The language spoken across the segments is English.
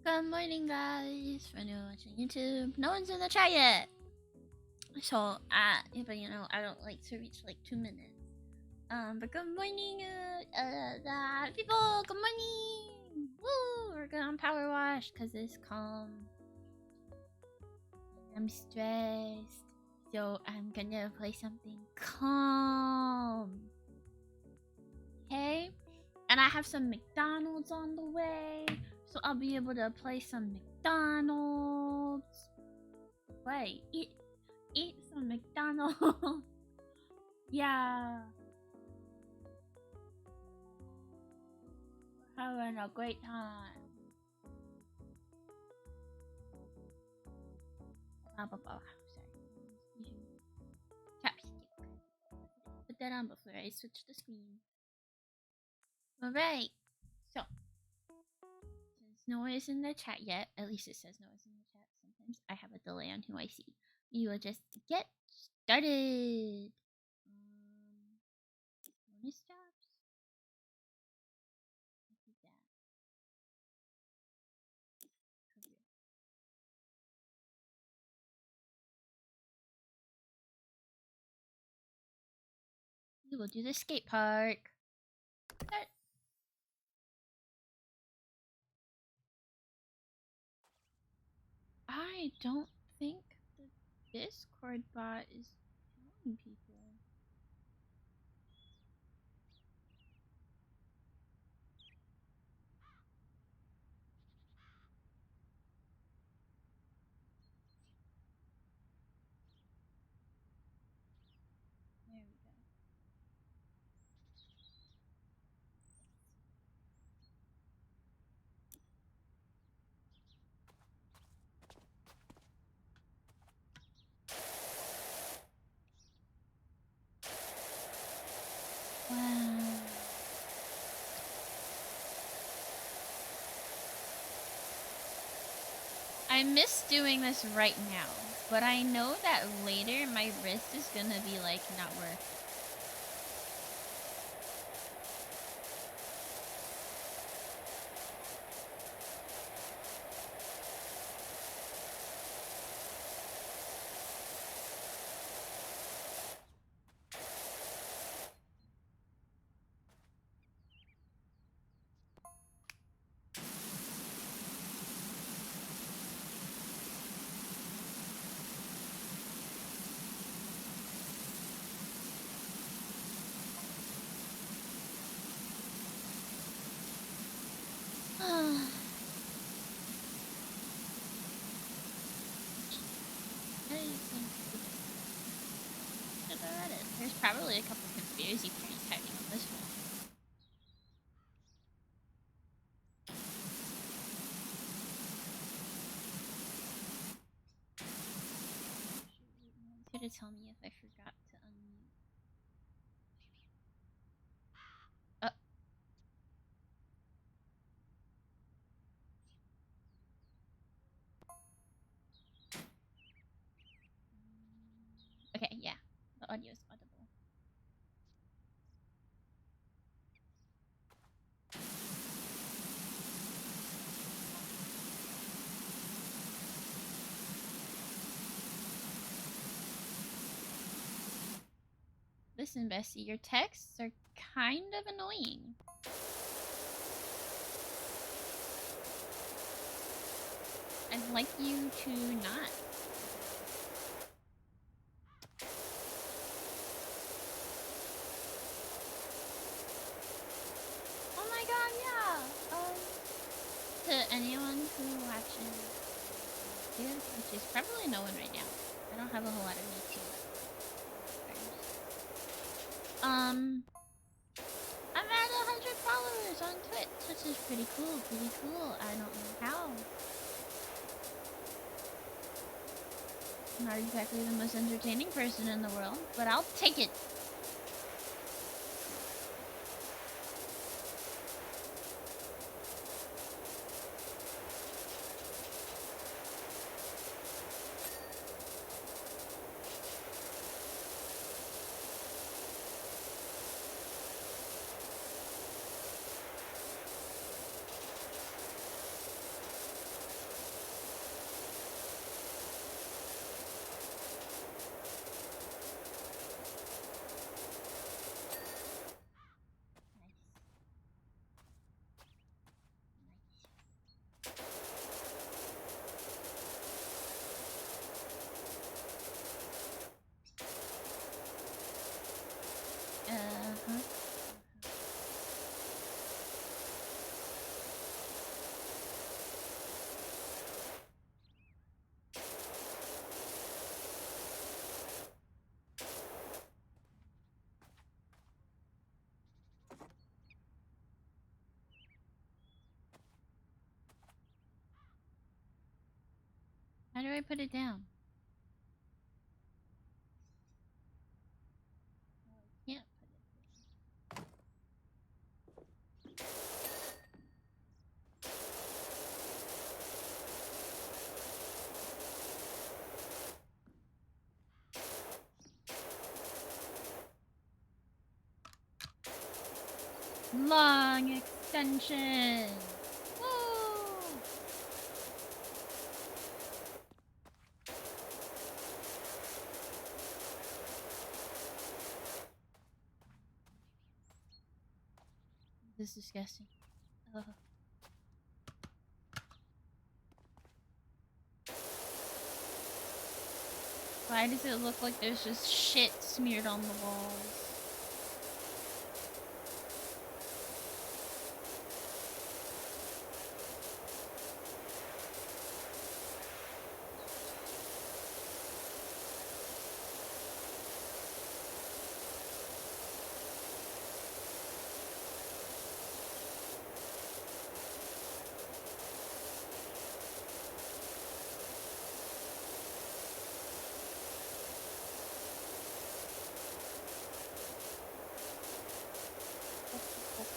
Good morning, guys. For anyone watching YouTube, no one's in the chat yet. So, but you know, I don't like to reach like 2 minutes. But good morning, people. Good morning. Woo! We're going on PowerWash because it's calm. I'm stressed, so I'm gonna play something calm. Okay, and I have some McDonald's on the way. So I'll be able to play some McDonald's. Wait, eat some McDonald's. Yeah. We're having a great time. Sorry. Chapstick. Put that on before I switch the screen. Alright. So, since no one is in the chat yet, at least it says no one's in the chat. Sometimes I have a delay on who I see. We will just get started. Bonus jobs. What is that? Career. We will do the skate park. Start. I don't think the Discord bot is telling people. There we go. Wow. I miss doing this right now, but I know that later my wrist is gonna be like not worth. There's probably a couple conspiracy theories hiding on this one. It's gonna tell me if I forgot to unmute. Okay, yeah. The audio is audible. Listen, Bessie, your texts are kind of annoying. I'd like you to not. Oh my god, yeah! To anyone who watches this, which is probably no one right now. I don't have a whole lot of YouTube. I'm at 100 followers on Twitch, which is pretty cool. I don't know how. I'm not exactly the most entertaining person in the world, but I'll take it. How do I put it down? Oh, I can't put it down. Long extension. Woo! This is disgusting. Ugh. Why does it look like there's just shit smeared on the walls?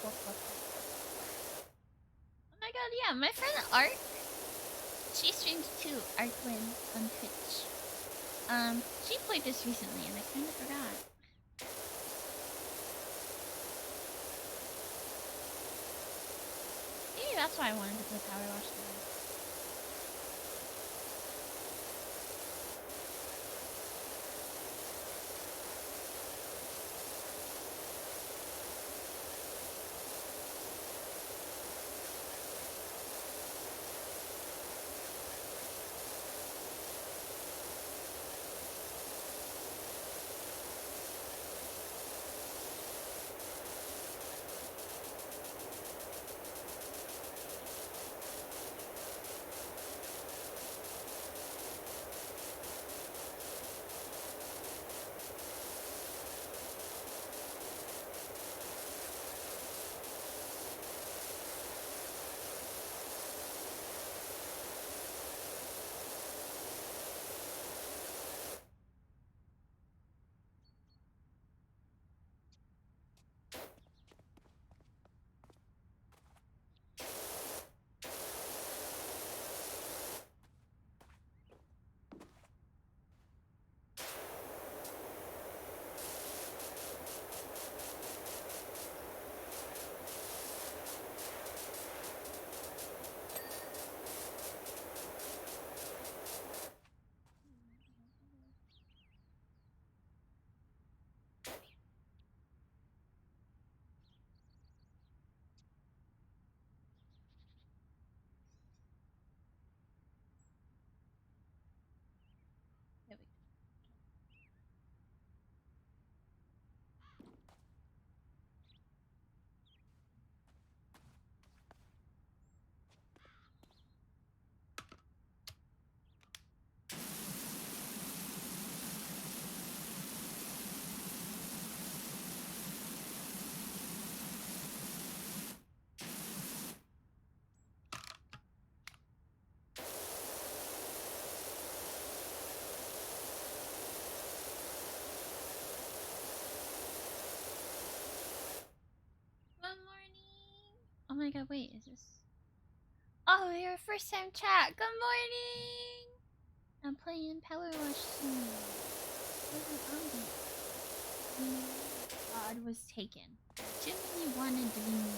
Oh my god, yeah, my friend Art, she streams too, Artwin on Twitch. She played this recently and I kinda forgot. Maybe that's why I wanted to play PowerWash today. There we go. Good morning! Oh my god, wait, is this... Oh, you're a first time chat! Good morning! I'm playing PowerWash Simulator. God was taken. Jimmy wanted to be me.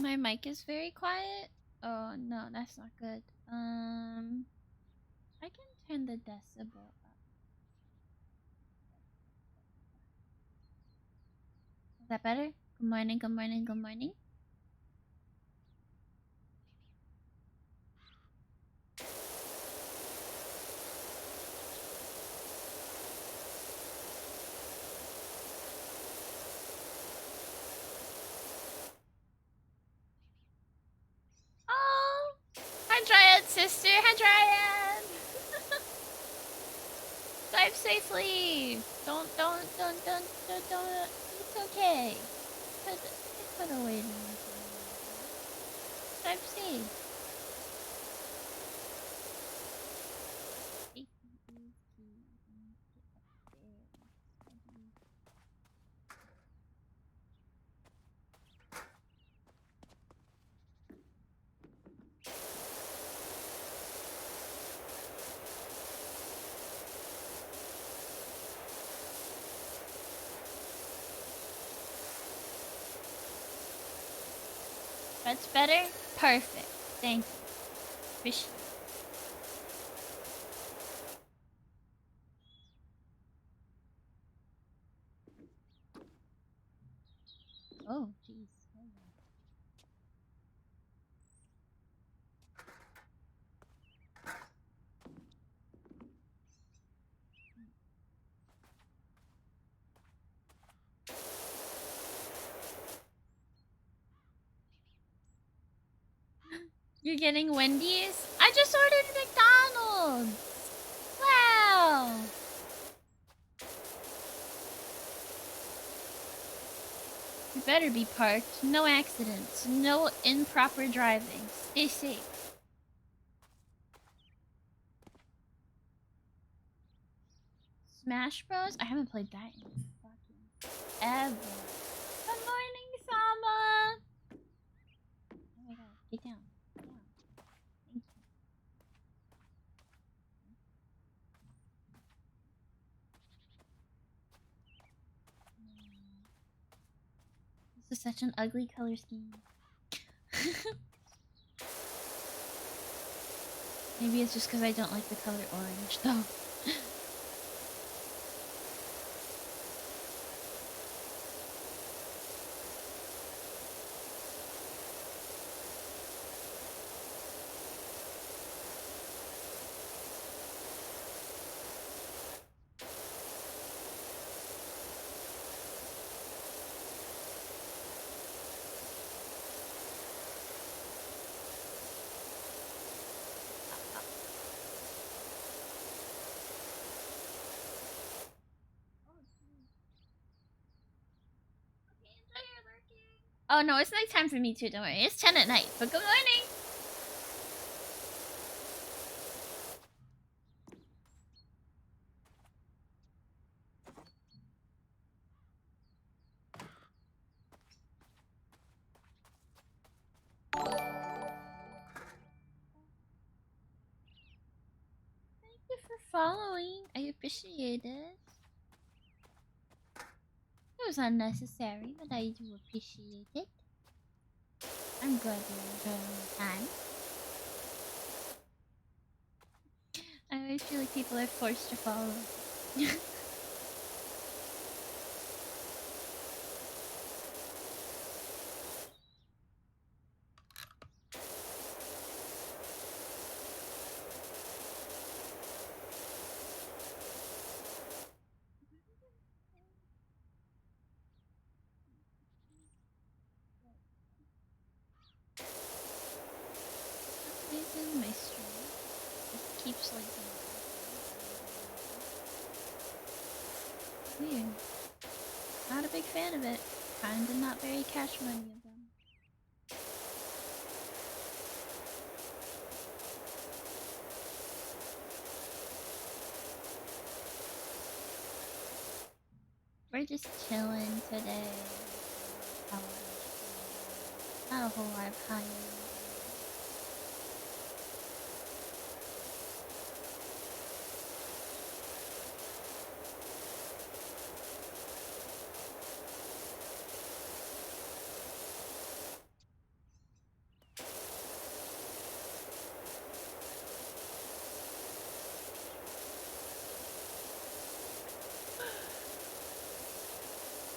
My mic is very quiet. Oh no, that's not good. I can turn the decibel up. Is that better? Good morning, good morning, good morning. Drive safely. Don't. It's okay. Put away. Drive safe. That's better? Perfect. Thank you. Appreciate it. Oh, jeez. You're getting Wendy's? I just ordered McDonald's! Wow! You better be parked. No accidents. No improper driving. Stay safe. Smash Bros? I haven't played that in fucking ever. Good morning, Sama! Oh my god, get down. Get down. Thank you. This is such an ugly color scheme. Maybe it's just because I don't like the color orange, though. Oh no, it's nighttime for me too, don't worry. It's 10 at night, but good morning! Thank you for following. I appreciate it. It was unnecessary, but I do appreciate it. I'm glad you're enjoying your time. I always feel like people are forced to follow. Reason my stream just keeps like weird. Not a big fan of it. Kinda not very cash money of them. We're just chilling today. Not a whole lot of high.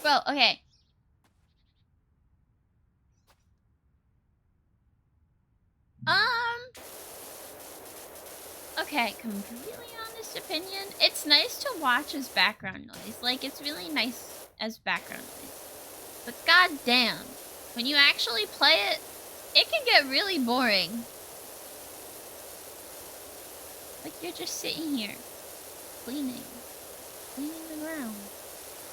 Bro, okay. Okay, completely honest opinion. It's nice to watch as background noise. Like, it's really nice as background noise. But goddamn, when you actually play it, it can get really boring. Like, you're just sitting here, cleaning, cleaning the ground.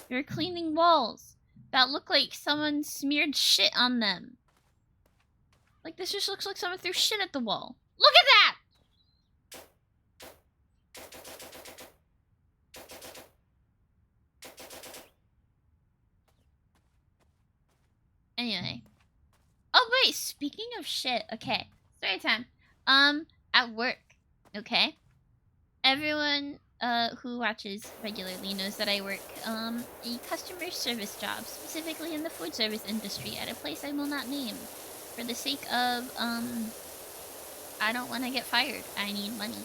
You're cleaning walls that look like someone smeared shit on them. Like, this just looks like someone threw shit at the wall. Look at that! Anyway. Oh, wait, speaking of shit, okay. Story time. At work, okay? Everyone, who watches regularly knows that I work, a customer service job, specifically in the food service industry at a place I will not name. For the sake of, I don't want to get fired. I need money.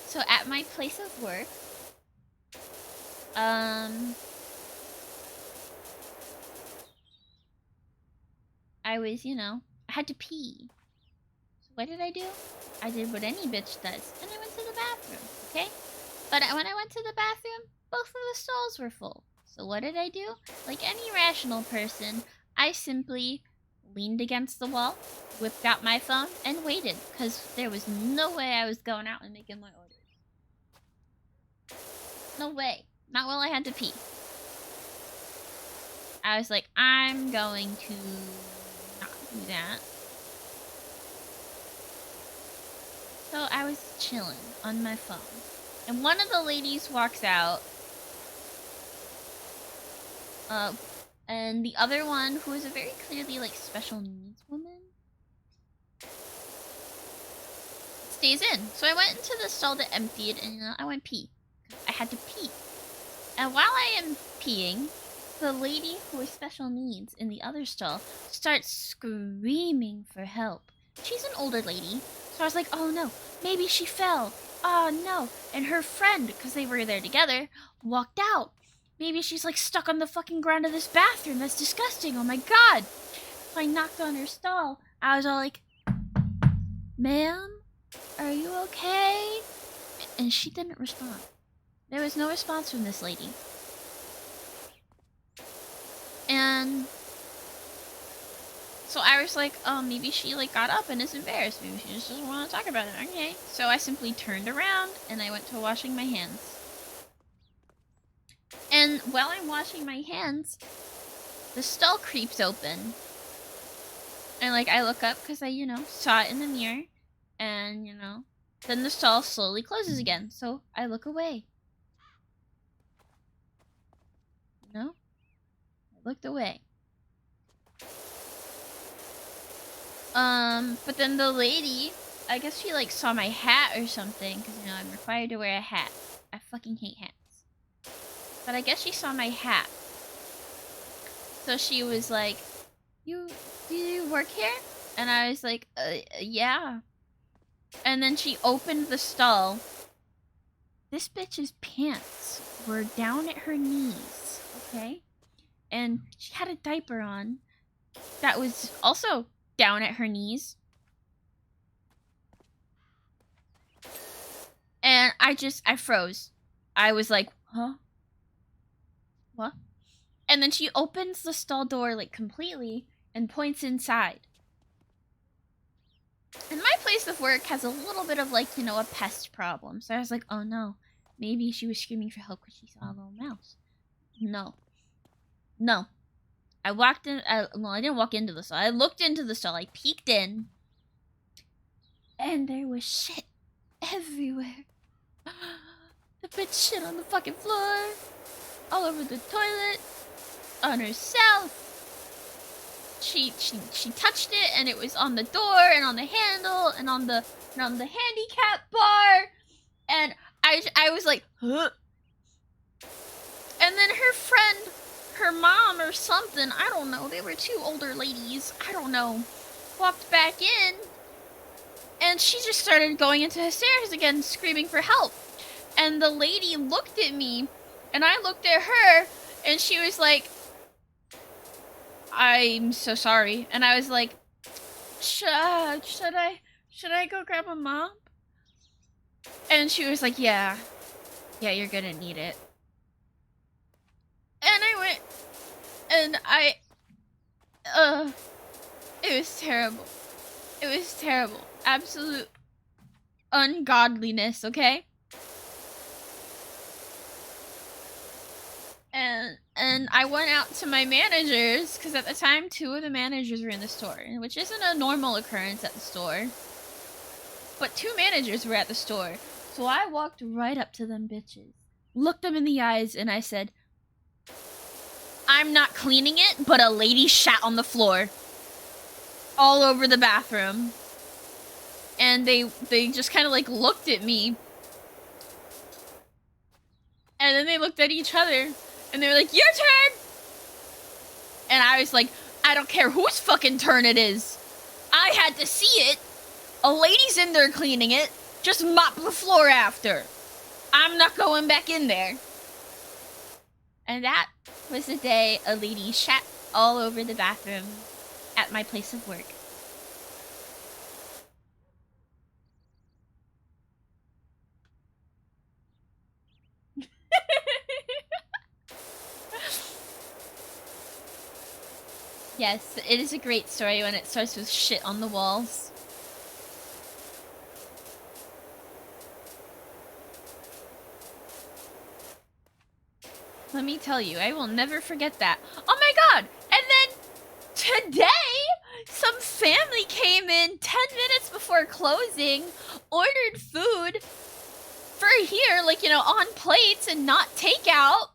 So at my place of work, I was, I had to pee. So what did I do? I did what any bitch does, and I went to the bathroom, okay? But when I went to the bathroom, both of the stalls were full. So what did I do? Like any rational person, I simply leaned against the wall, whipped out my phone, and waited, because there was no way I was going out and making my orders. No way. Not while I had to pee. I was like, I'm going to not do that. So I was chilling on my phone. And one of the ladies walks out. And the other one, who is a very clearly, like, special needs woman, stays in. So I went into the stall to empty it, and, I went pee. I had to pee. And while I am peeing, the lady who has special needs in the other stall starts screaming for help. She's an older lady, so I was like, oh no, maybe she fell. Oh no. And her friend, because they were there together, walked out. Maybe she's like stuck on the fucking ground of this bathroom. That's disgusting. Oh my god. So I knocked on her stall. I was all like, ma'am, are you okay? And she didn't respond. There was no response from this lady. And so I was like, oh, maybe she like got up and is embarrassed. Maybe she just doesn't want to talk about it. Okay. So I simply turned around and I went to washing my hands. And while I'm washing my hands, the stall creeps open. And like I look up because I, saw it in the mirror. And, then the stall slowly closes again. So I look away. I looked away. But then the lady, I guess she like saw my hat or something, because I'm required to wear a hat. I fucking hate hats. But I guess she saw my hat. So she was like, do you work here? And I was like, yeah. And then she opened the stall. This bitch's pants were down at her knees, okay? And she had a diaper on that was also down at her knees. And I froze. I was like, huh? What? And then she opens the stall door like completely and points inside. And my place of work has a little bit of like, a pest problem. So I was like, oh no, maybe she was screaming for help because she saw a little mouse. No. I walked in, well, I didn't walk into the stall. I looked into the stall. I peeked in. And there was shit everywhere. The bitch shit on the fucking floor. All over the toilet. On herself. She touched it and it was on the door and on the handle and on the handicap bar. And I was like, huh? And then her friend, her mom or something, I don't know, they were two older ladies, I don't know, walked back in, and she just started going into hysterics again, screaming for help. And the lady looked at me, and I looked at her, and she was like, I'm so sorry. And I was like, should I go grab a mop? And she was like, yeah, you're gonna need it. And I went, and it was terrible. It was terrible. Absolute ungodliness, okay? And I went out to my managers, because at the time 2 of the managers were in the store, which isn't a normal occurrence at the store. But 2 managers were at the store. So I walked right up to them bitches, looked them in the eyes, and I said, I'm not cleaning it, but a lady shat on the floor. All over the bathroom. And they just kind of like looked at me. And then they looked at each other. And they were like, your turn! And I was like, I don't care whose fucking turn it is. I had to see it. A lady's in there cleaning it. Just mop the floor after. I'm not going back in there. And that was the day a lady shat all over the bathroom at my place of work. Yes, it is a great story when it starts with shit on the walls. Let me tell you, I will never forget that. Oh my god! And then today, some family came in 10 minutes before closing, ordered food for here, like, you know, on plates and not takeout.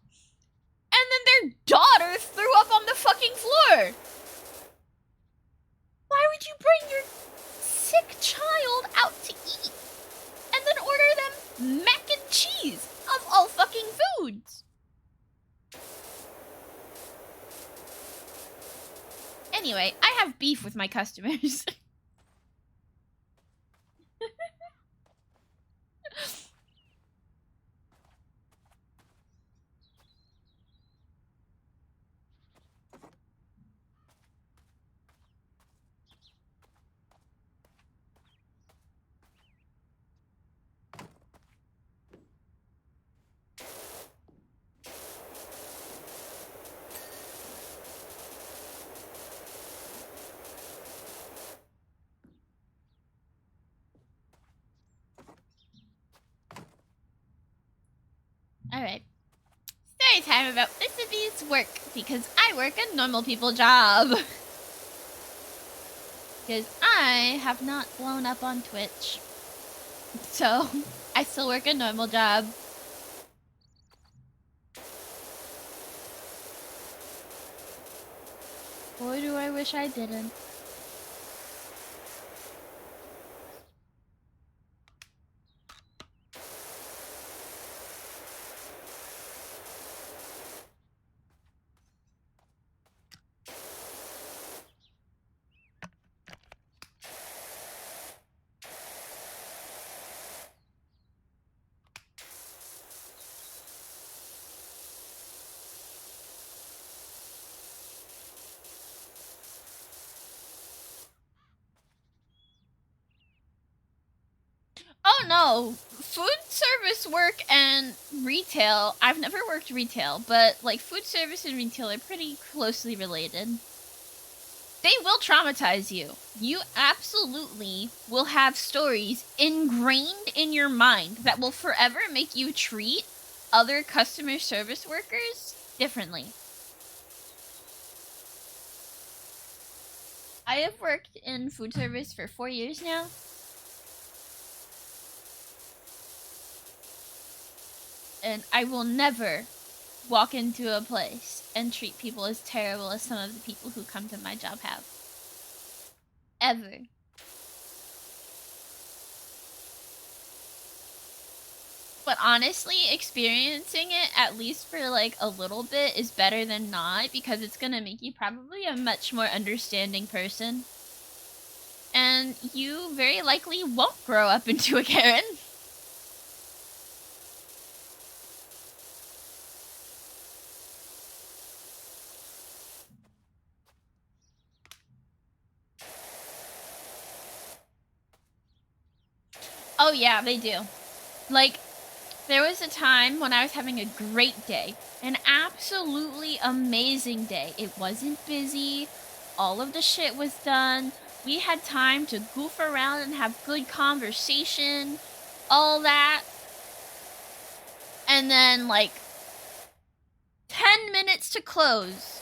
And then their daughter threw up on the fucking floor. Why would you bring your sick child out to eat and then order them mac and cheese of all fucking foods? Anyway, I have beef with my customers. Alright. Story time about Mississippi's work, because I work a normal people job. Because I have not blown up on Twitch. So, I still work a normal job. Boy, do I wish I didn't. Oh no, food service work and retail, I've never worked retail, but like food service and retail are pretty closely related. They will traumatize you. You absolutely will have stories ingrained in your mind that will forever make you treat other customer service workers differently. I have worked in food service for 4 years now. And I will never walk into a place and treat people as terrible as some of the people who come to my job have. Ever. But honestly, experiencing it at least for like a little bit is better than not, because it's gonna make you probably a much more understanding person. And you very likely won't grow up into a Karen. Oh yeah, they do. Like, there was a time when I was having a great day. An absolutely amazing day. It wasn't busy. All of the shit was done. We had time to goof around and have good conversation, all that. And then, like, 10 minutes to close,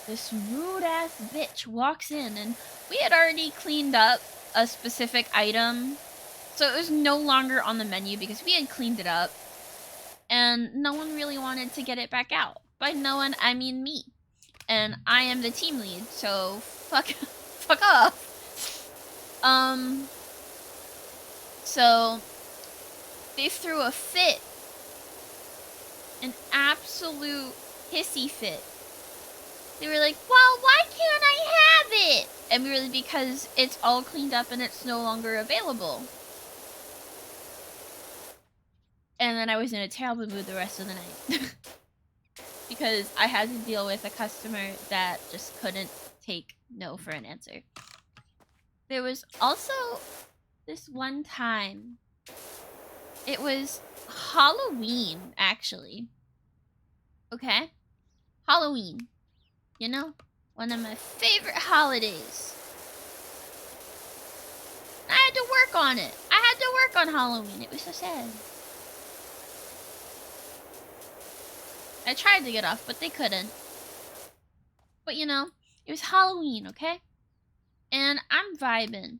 this rude-ass bitch walks in, and we had already cleaned up a specific item, so it was no longer on the menu because we had cleaned it up, and no one really wanted to get it back out. By no one, I mean me. And I am the team lead, so fuck off. So they threw a fit. An absolute hissy fit. They were like, well, why can't I have it? And we were like, because it's all cleaned up and it's no longer available. And then I was in a terrible mood the rest of the night. Because I had to deal with a customer that just couldn't take no for an answer. There was also this one time. It was Halloween, actually. Okay? Halloween. You know? One of my favorite holidays. I had to work on it. I had to work on Halloween. It was so sad. I tried to get off, but they couldn't. But you know, it was Halloween, okay? And I'm vibing.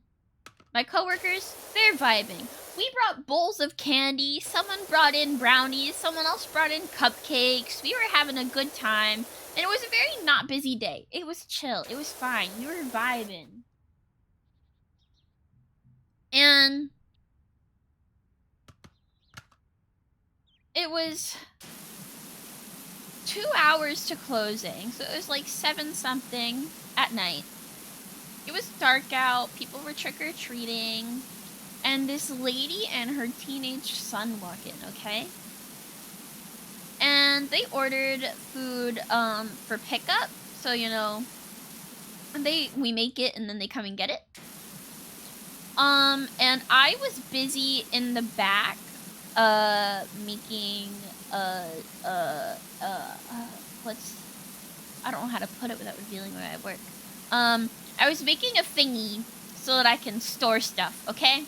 My coworkers, they're vibing. We brought bowls of candy. Someone brought in brownies. Someone else brought in cupcakes. We were having a good time. And it was a very not busy day. It was chill. It was fine. We were vibing. And it was 2 hours to closing. So it was like 7-something at night. It was dark out. People were trick-or-treating. And this lady and her teenage son walk in, okay? And they ordered food for pickup. So, you know, we make it and then they come and get it. And I was busy in the back making I don't know how to put it without revealing where I work. I was making a thingy so that I can store stuff, okay?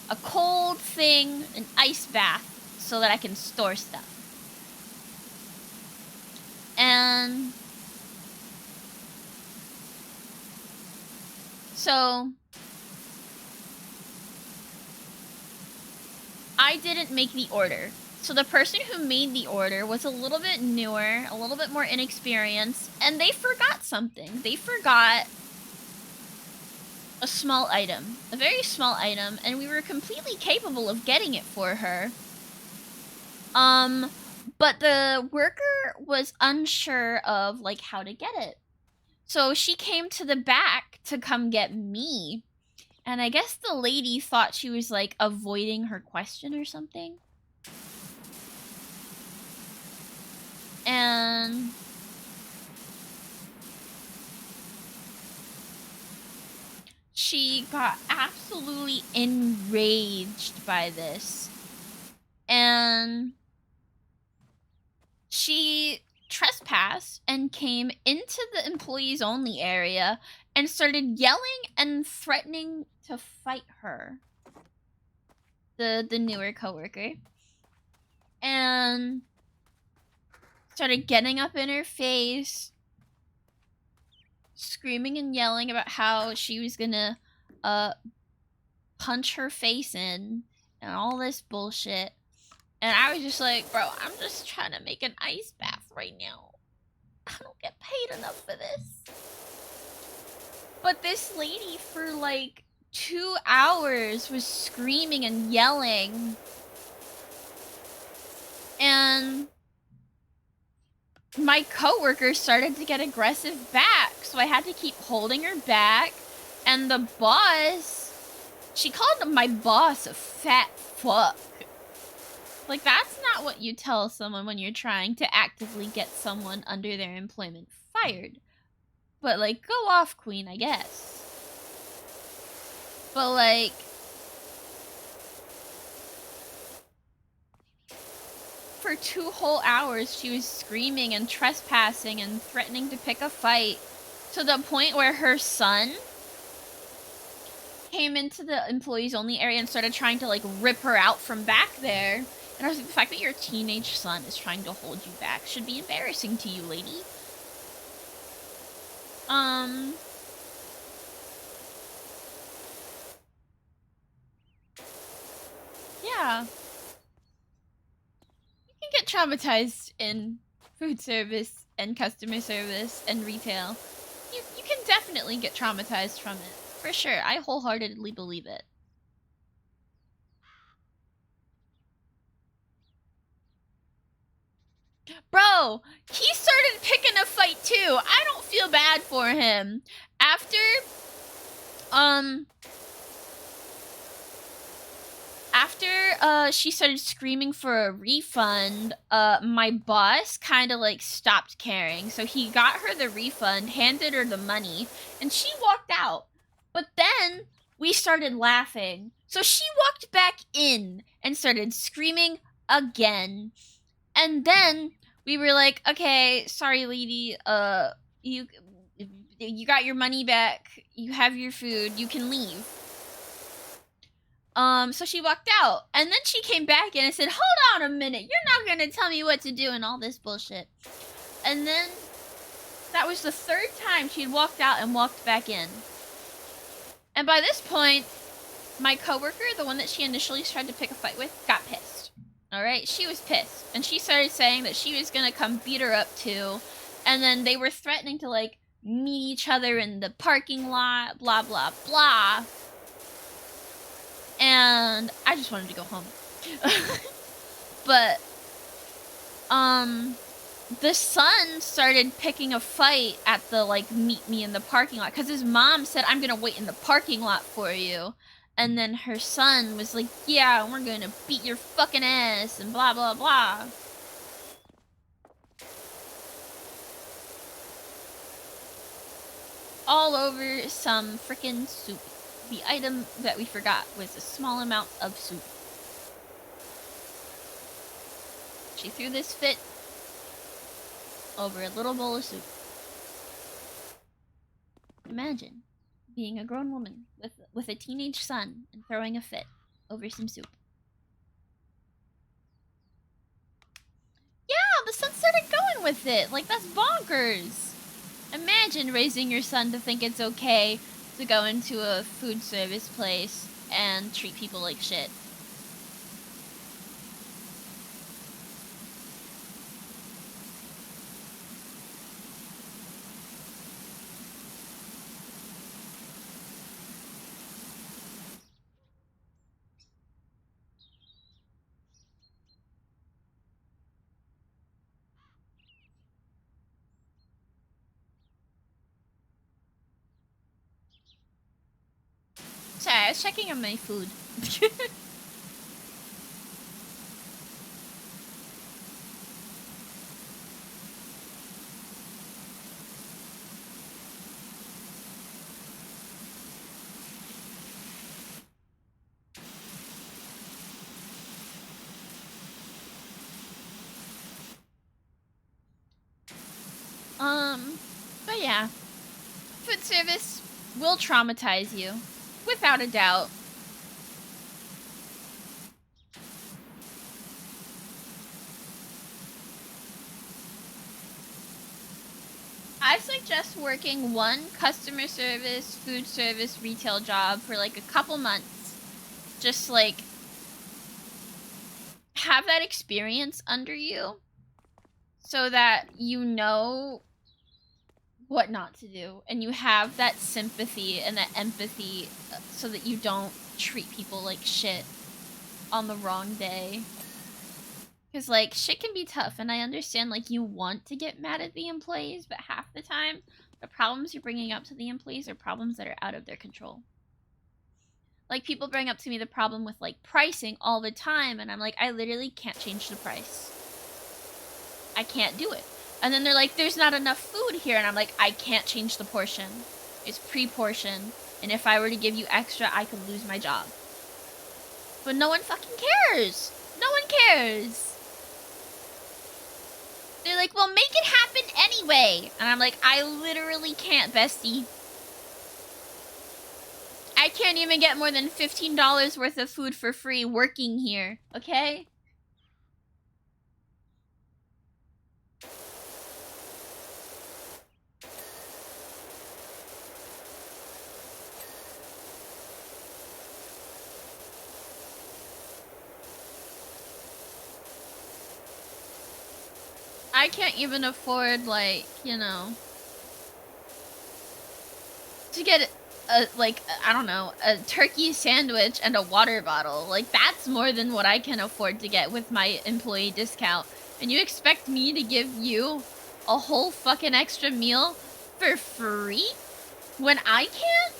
A cold thing, an ice bath, so that I can store stuff. And so I didn't make the order. So the person who made the order was a little bit newer, a little bit more inexperienced, and they forgot something. They forgot a small item, a very small item, and we were completely capable of getting it for her. But the worker was unsure of, like, how to get it. So she came to the back to come get me. And I guess the lady thought she was, like, avoiding her question or something. And she got absolutely enraged by this. And she trespassed and came into the employees only area and started yelling and threatening to fight her. The newer coworker. And started getting up in her face, screaming and yelling about how she was gonna punch her face in and all this bullshit. And I was just like, bro, I'm just trying to make an ice bath right now. I don't get paid enough for this. But this lady for like 2 hours was screaming and yelling. And my coworker started to get aggressive back, so I had to keep holding her back. And the boss, she called my boss a fat fuck. Like, that's not what you tell someone when you're trying to actively get someone under their employment fired. But, like, go off, queen, I guess. But, like, for 2 whole hours, she was screaming and trespassing and threatening to pick a fight to the point where her son came into the employees only area and started trying to like rip her out from back there. And I was like, the fact that your teenage son is trying to hold you back should be embarrassing to you, lady. Yeah. You can get traumatized in food service and customer service and retail. You can definitely get traumatized from it. For sure. I wholeheartedly believe it. Bro, he started picking a fight too. I don't feel bad for him. After she started screaming for a refund, my boss kind of like stopped caring. So he got her the refund, handed her the money, and she walked out. But then we started laughing. So she walked back in and started screaming again. And then we were like, okay, sorry, lady, you got your money back. You have your food. You can leave. So she walked out, and then she came back in and said, hold on a minute, you're not gonna tell me what to do and all this bullshit. And then that was the third time she'd walked out and walked back in. And by this point, my coworker, the one that she initially tried to pick a fight with, got pissed. Alright, she was pissed. And she started saying that she was gonna come beat her up too. And then they were threatening to like meet each other in the parking lot, blah blah blah. And I just wanted to go home. But the son started picking a fight at the like meet me in the parking lot because his mom said, I'm gonna wait in the parking lot for you. And then her son was like, yeah, we're gonna beat your fucking ass and blah blah blah. All over some frickin' soup. The item that we forgot was a small amount of soup. She threw this fit over a little bowl of soup. Imagine being a grown woman with a teenage son and throwing a fit over some soup. Yeah, the son started going with it. Like, that's bonkers. Imagine raising your son to think it's okay to go into a food service place and treat people like shit. Sorry, I was checking on my food. But yeah. Food service will traumatize you. Without a doubt. I suggest working one customer service, food service, retail job for like a couple months. Just like have that experience under you so that you know what not to do, and you have that sympathy and that empathy so that you don't treat people like shit on the wrong day. Because like shit can be tough, and I understand like you want to get mad at the employees, but half the time the problems you're bringing up to the employees are problems that are out of their control. Like, people bring up to me the problem with like pricing all the time, and I'm like, I literally can't change the price. I can't do it. And then they're like, there's not enough food here. And I'm like, I can't change the portion. It's pre-portioned. And if I were to give you extra, I could lose my job. But no one fucking cares. No one cares. They're like, well, make it happen anyway. And I'm like, I literally can't, bestie. I can't even get more than $15 worth of food for free working here, okay? I can't even afford, like, you know, to get like, I don't know, a turkey sandwich and a water bottle. Like, that's more than what I can afford to get with my employee discount. And you expect me to give you a whole fucking extra meal for free when I can't?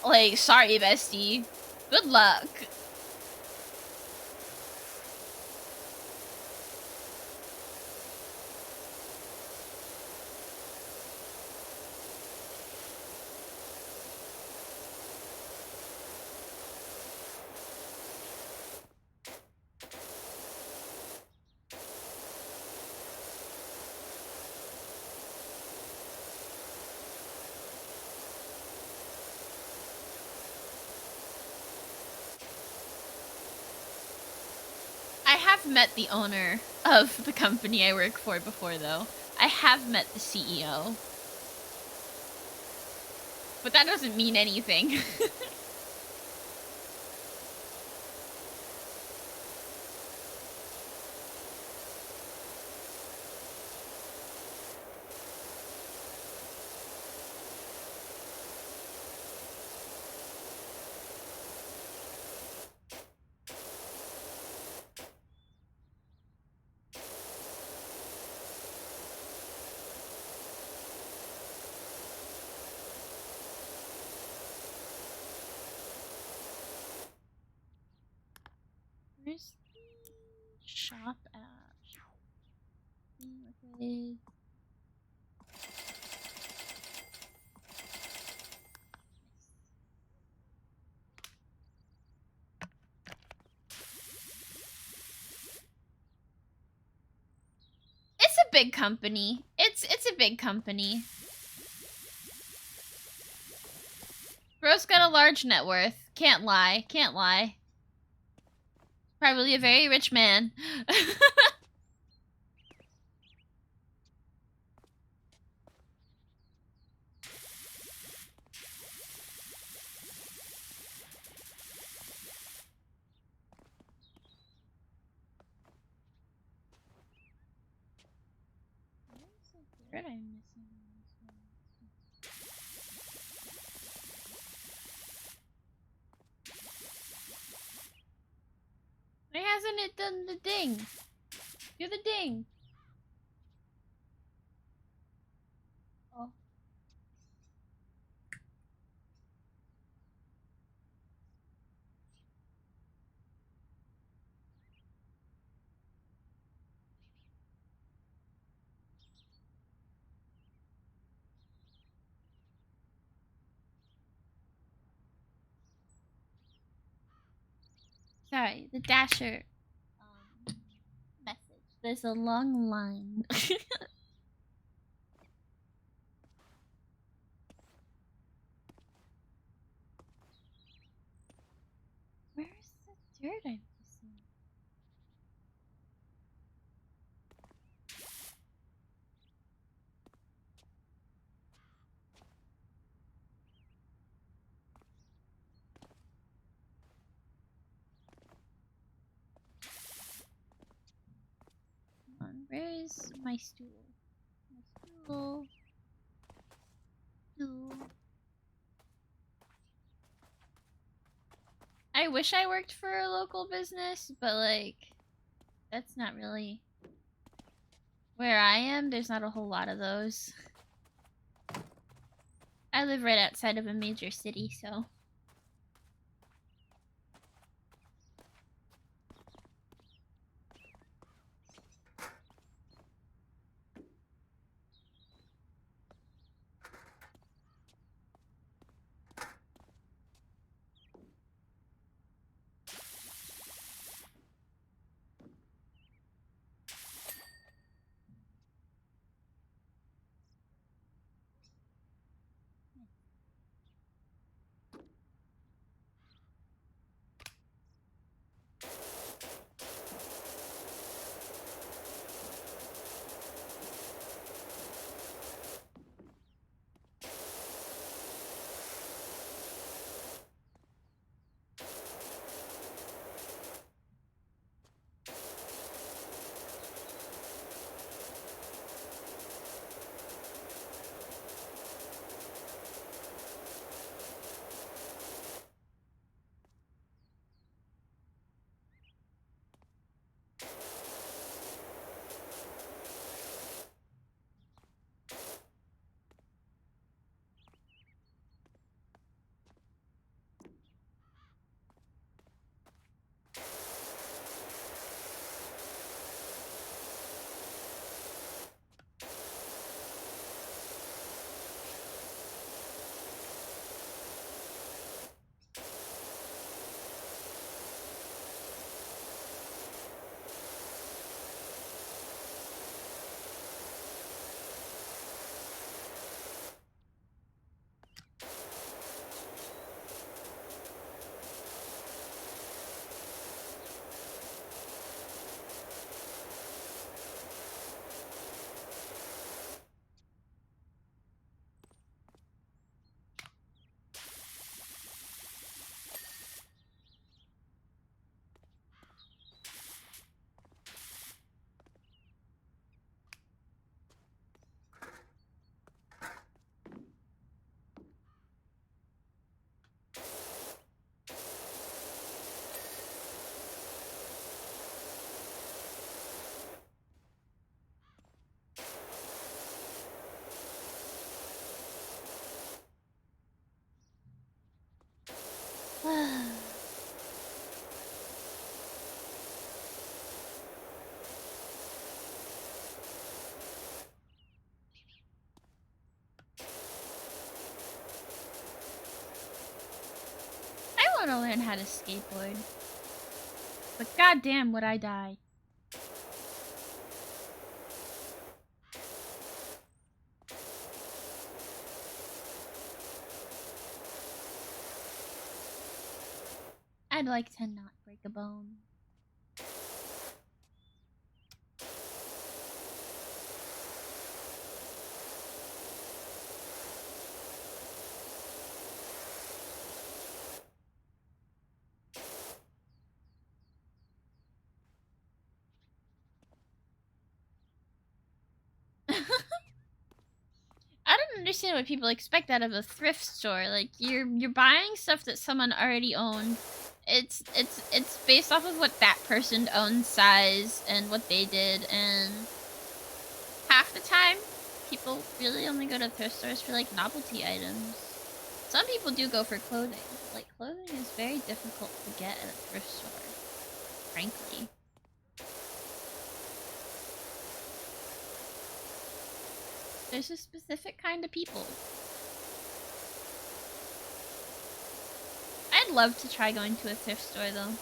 Like, sorry, bestie. Good luck. I have met the owner of the company I work for before, though. I have met the CEO. But that doesn't mean anything. Where's the shop at? Okay. It's a big company. It's a big company. Bro's got a large net worth. Can't lie. Can't lie. Probably a very rich man. Where am I missing this one? Why hasn't it done the ding? Do the ding. Oh. Sorry, the Dasher message. There's a long line. Where's the dirt I'm missing? Come on, where is my stool? My stool. Stool. I wish I worked for a local business, but like, that's not really where I am. There's not a whole lot of those. I live right outside of a major city, so. want to learn how to skateboard. But goddamn would I die. I'd like to not break a bone. I don't understand what people expect out of a thrift store. Like you're buying stuff that someone already owned. It's based off of what that person owns size and what they did, and half the time people really only go to thrift stores for like novelty items. Some people do go for clothing. Like clothing is very difficult to get at a thrift store, frankly. There's a specific kind of people. I'd love to try going to a thrift store though.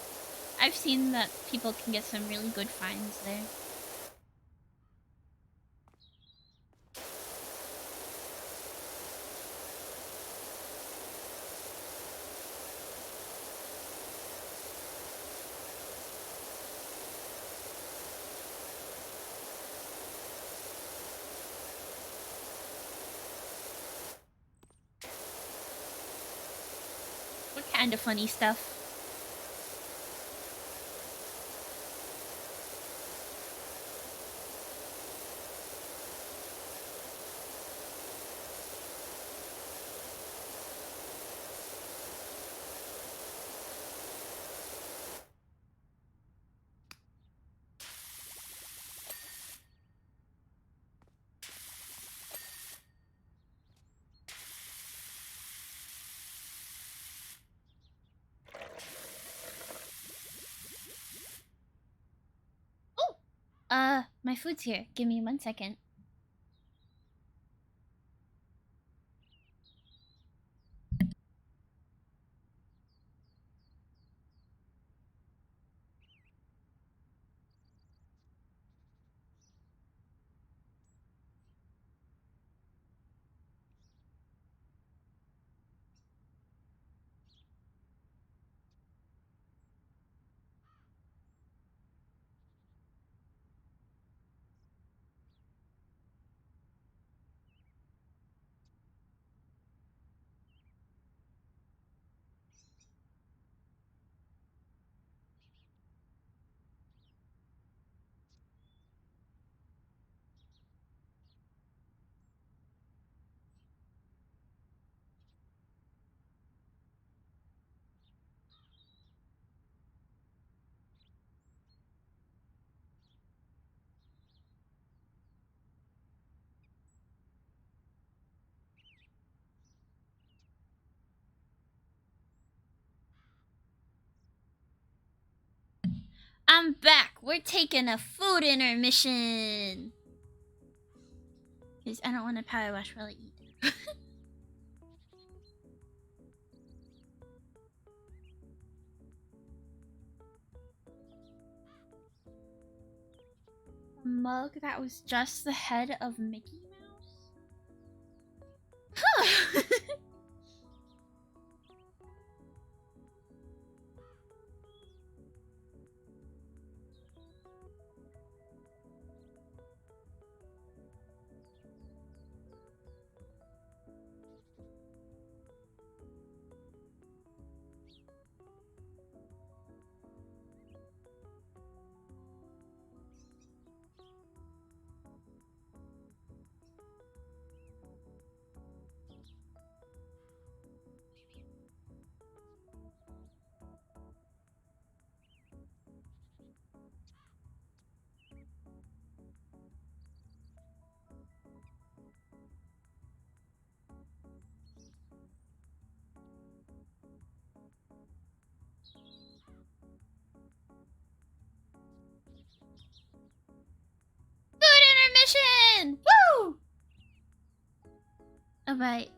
I've seen that people can get some really good finds there. What kind of funny stuff? My food's here. Give me 1 second. I'm back. We're taking a food intermission. Because I don't want to power wash while I eat. Mug that was just the head of Mickey Mouse? Huh. Intermission! Woo! Alright.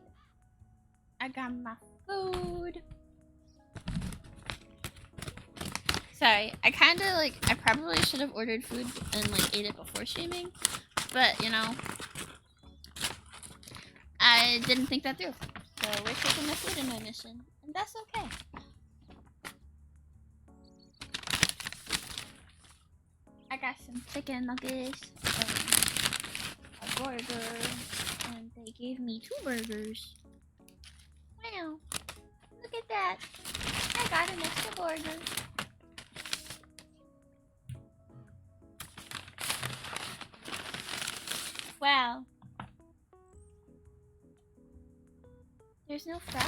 I got my food. Sorry, I kind of like, I probably should have ordered food and like ate it before streaming, but you know, I didn't think that through. So we're taking the food in my mission, and that's okay. I got some chicken nuggets, a burger, and they gave me 2 burgers. Wow, look at that. I got an extra burger. Wow. There's no fries.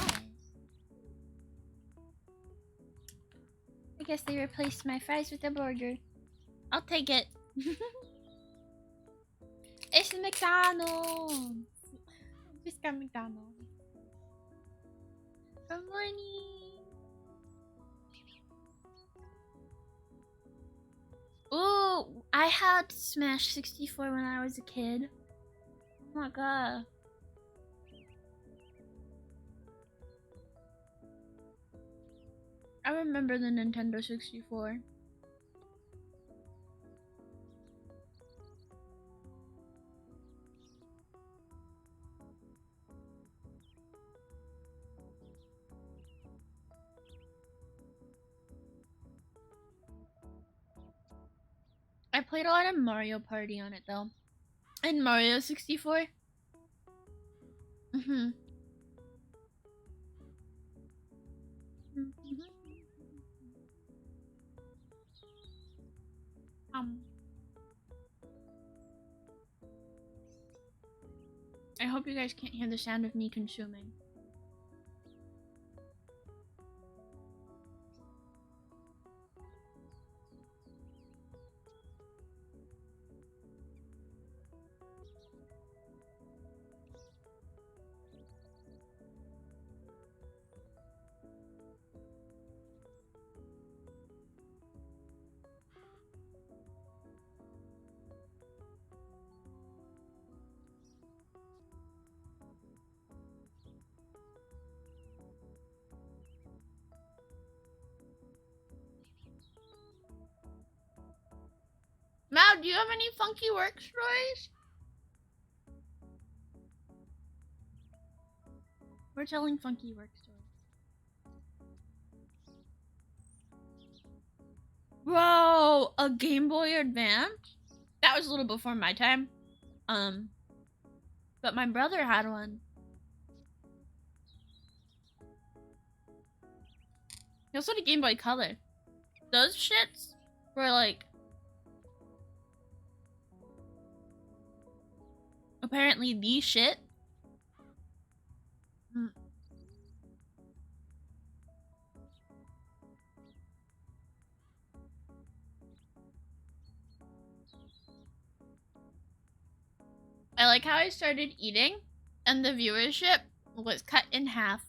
I guess they replaced my fries with a burger. I'll take it. It's McDonald's. Just got McDonald's. Good morning. Ooh, I had Smash 64 when I was a kid. Oh my god. I remember the Nintendo 64. I played a lot of Mario Party on it though. And Mario 64. I hope you guys can't hear the sound of me consuming. Mal, do you have any funky work stories? We're telling funky work stories. Bro, a Game Boy Advance? That was a little before my time. But my brother had one. He also had a Game Boy Color. Those shits were like apparently the shit. I like how I started eating and the viewership was cut in half.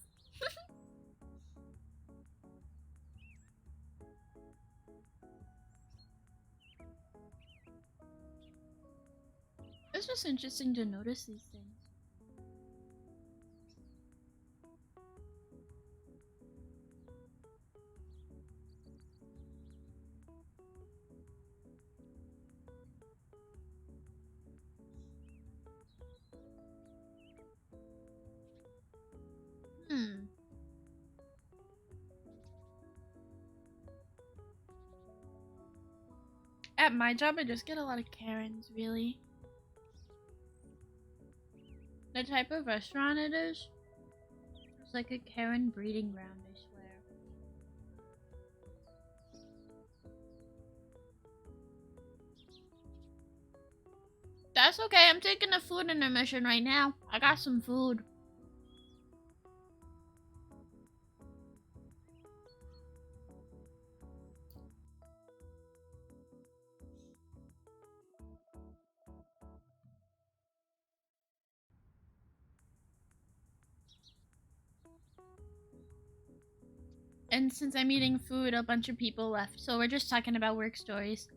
It's just interesting to notice these things. At my job, I just get a lot of Karens, really. The type of restaurant it is, it's like a Karen breeding ground, I swear. That's okay, I'm taking a food intermission right now. I got some food. And since I'm eating food, a bunch of people left, so we're just talking about work stories.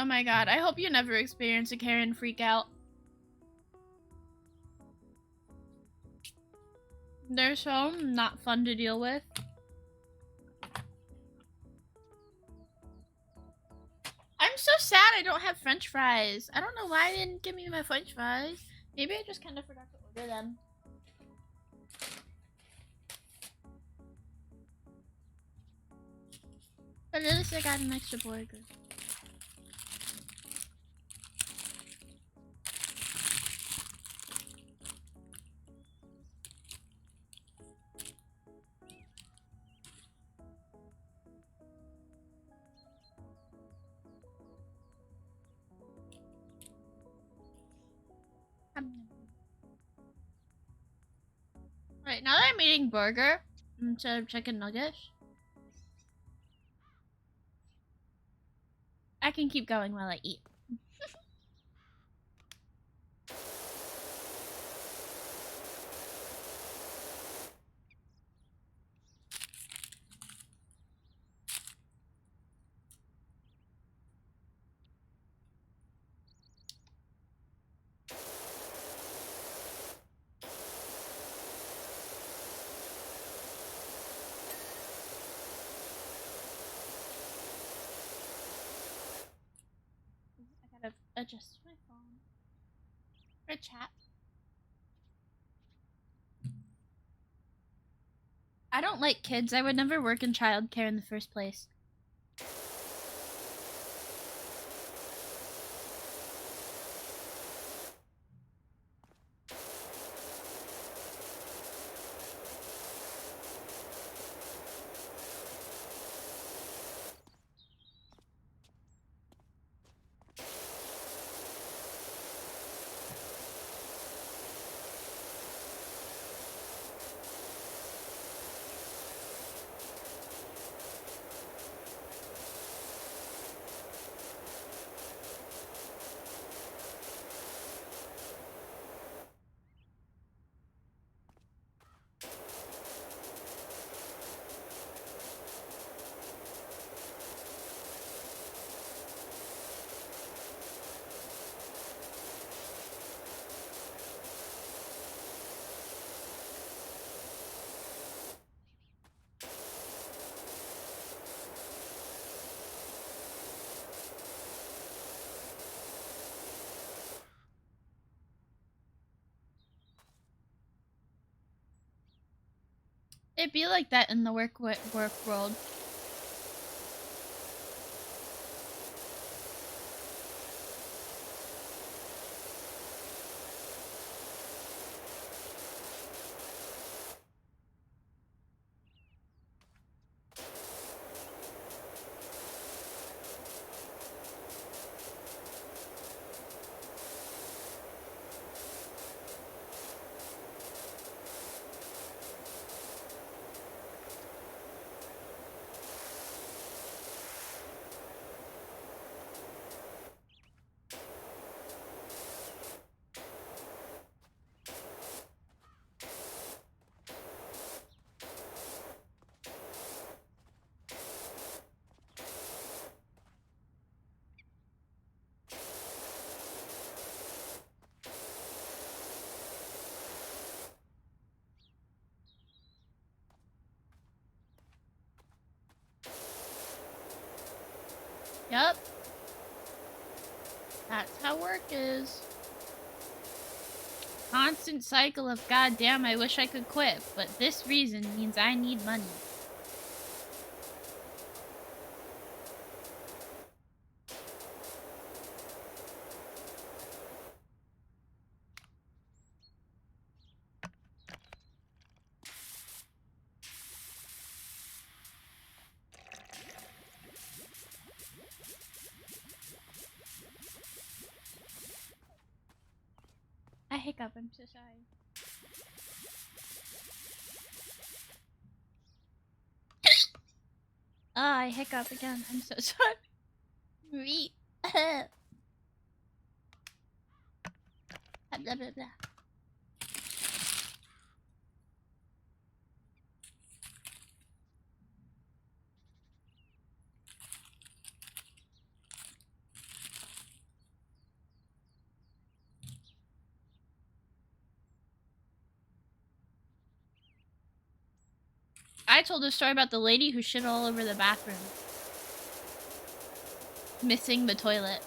Oh my god, I hope you never experience a Karen freak out. They're so not fun to deal with. I'm so sad I don't have french fries. I don't know why they didn't give me my french fries. Maybe I just kind of forgot to order them. But at least I got an extra burger. Right, now that I'm eating burger instead of chicken nuggets, I can keep going while I eat. I gotta adjust my phone for chat. I don't like kids. I would never work in childcare in the first place. It'd be like that in the work world. Yep. That's how work is. Constant cycle of goddamn, I wish I could quit, but this reason means I need money. I hiccup, I'm so sorry. Ah, I hiccup again, I'm so sorry. Blah, blah, blah. I told a story about the lady who shit all over the bathroom. Missing the toilet.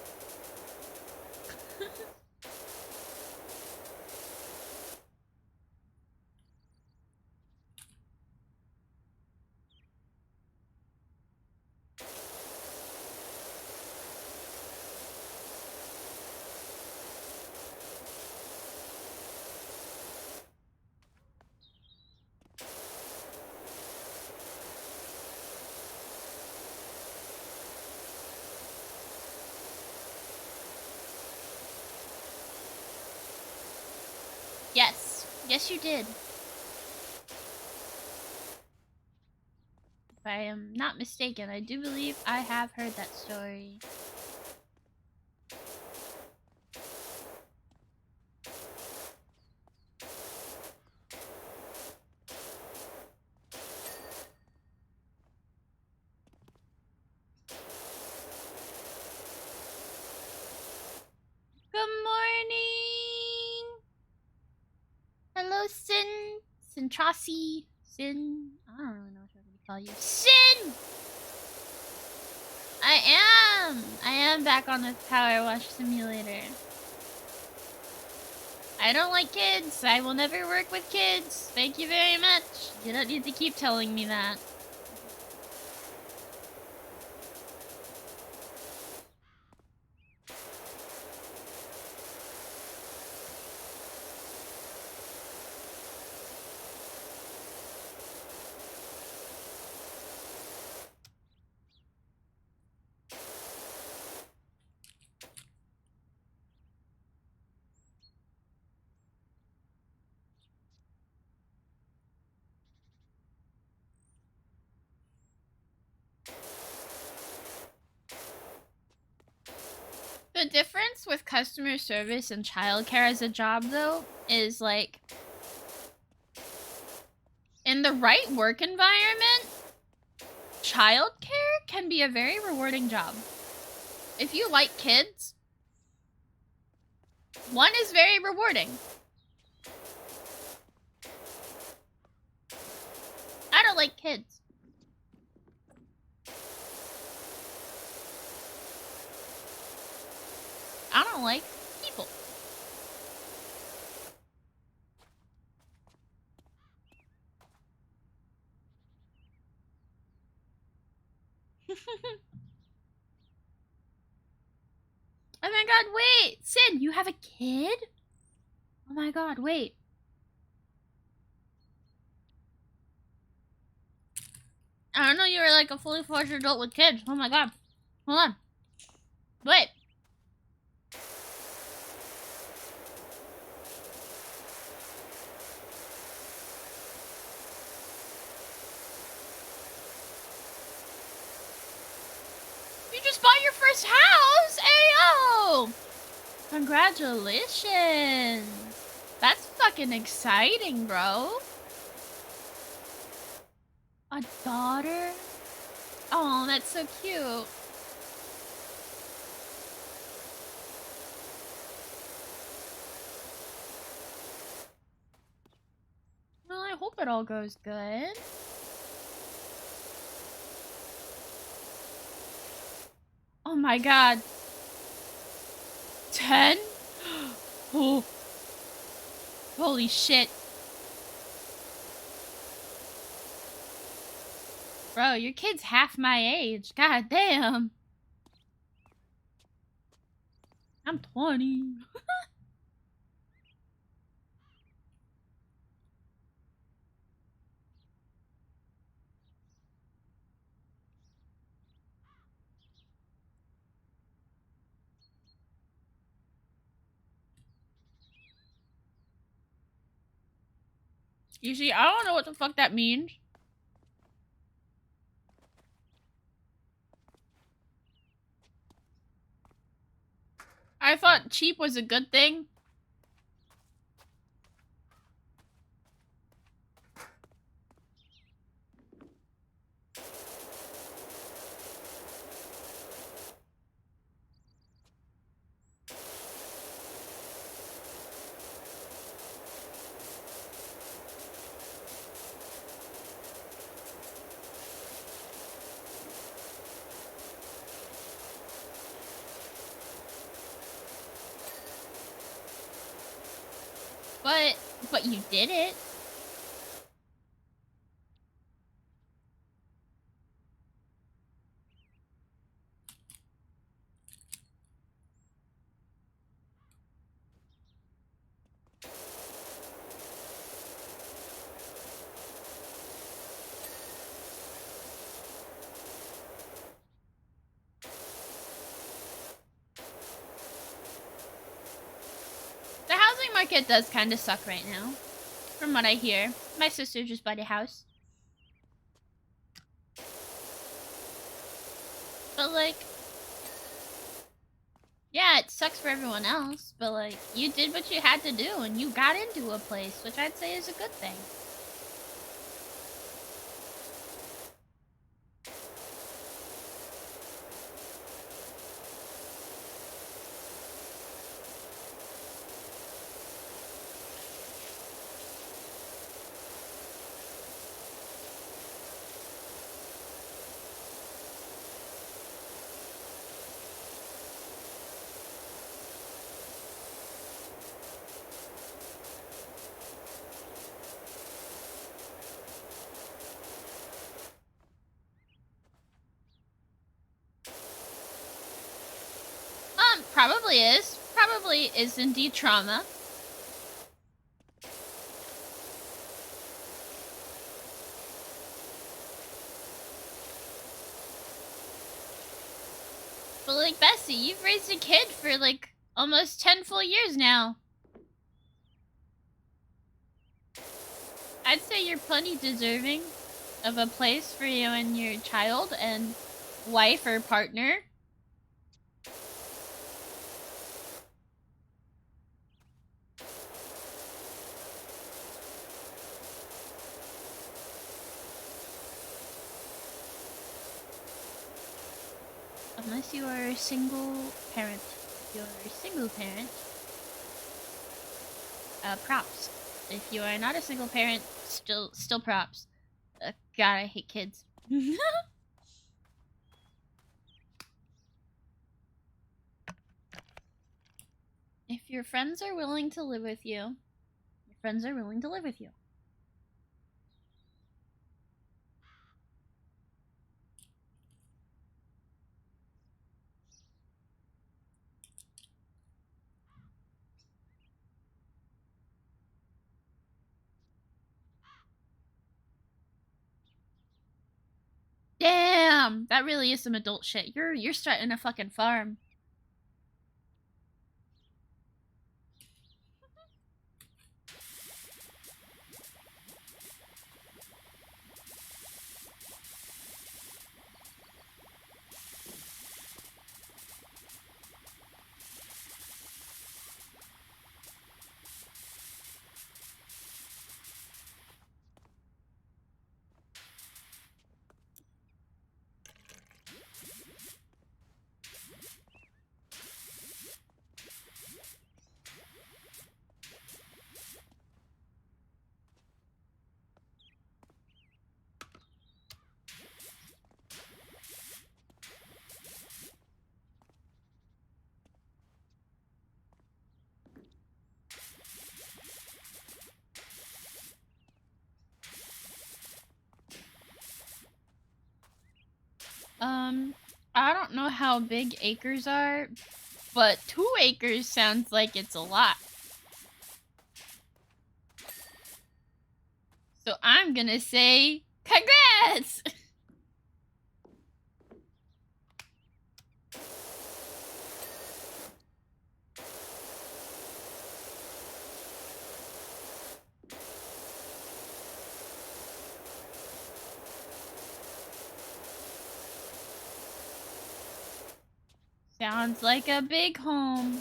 Yes. Yes, you did. If I am not mistaken, I do believe I have heard that story. Good morning! Hello, Sin. Sintrasi. Sin. I don't really know what to call you. Sin! I am back on the PowerWash Simulator. I don't like kids. I will never work with kids. Thank you very much. You don't need to keep telling me that. The difference with customer service and childcare as a job, though, is like in the right work environment, childcare can be a very rewarding job. If you like kids, one is very rewarding. I don't like kids. I don't like people. Oh my god, wait! Sin, you have a kid? Oh my god, wait. I don't know you were like a fully fledged adult with kids. Oh my god. Hold on. Wait. You just bought your first house! Ayo! Congratulations! That's fucking exciting, bro. A daughter? Oh, that's so cute. Well, I hope it all goes good. Oh my god. 10? Oh. Holy shit. Bro, your kid's half my age. God damn. I'm 20. You see, I don't know what the fuck that means. I thought cheap was a good thing. But you did it. The housing market does kind of suck right now, from what I hear. My sister just bought a house. But, like, yeah, it sucks for everyone else, but, like, you did what you had to do, and you got into a place, which I'd say is a good thing. Probably is. Probably is indeed trauma. But, like, Bessie, you've raised a kid for, like, almost 10 full years now. I'd say you're plenty deserving of a place for you and your child and wife or partner. Unless you are a single parent. If you're a single parent, props. If you are not a single parent, still props. God, I hate kids. If your friends are willing to live with you, your friends are willing to live with you. Damn, that really is some adult shit. You're starting a fucking farm. I don't know how big acres are, but 2 acres sounds like it's a lot. So I'm gonna say, congrats! Sounds like a big home.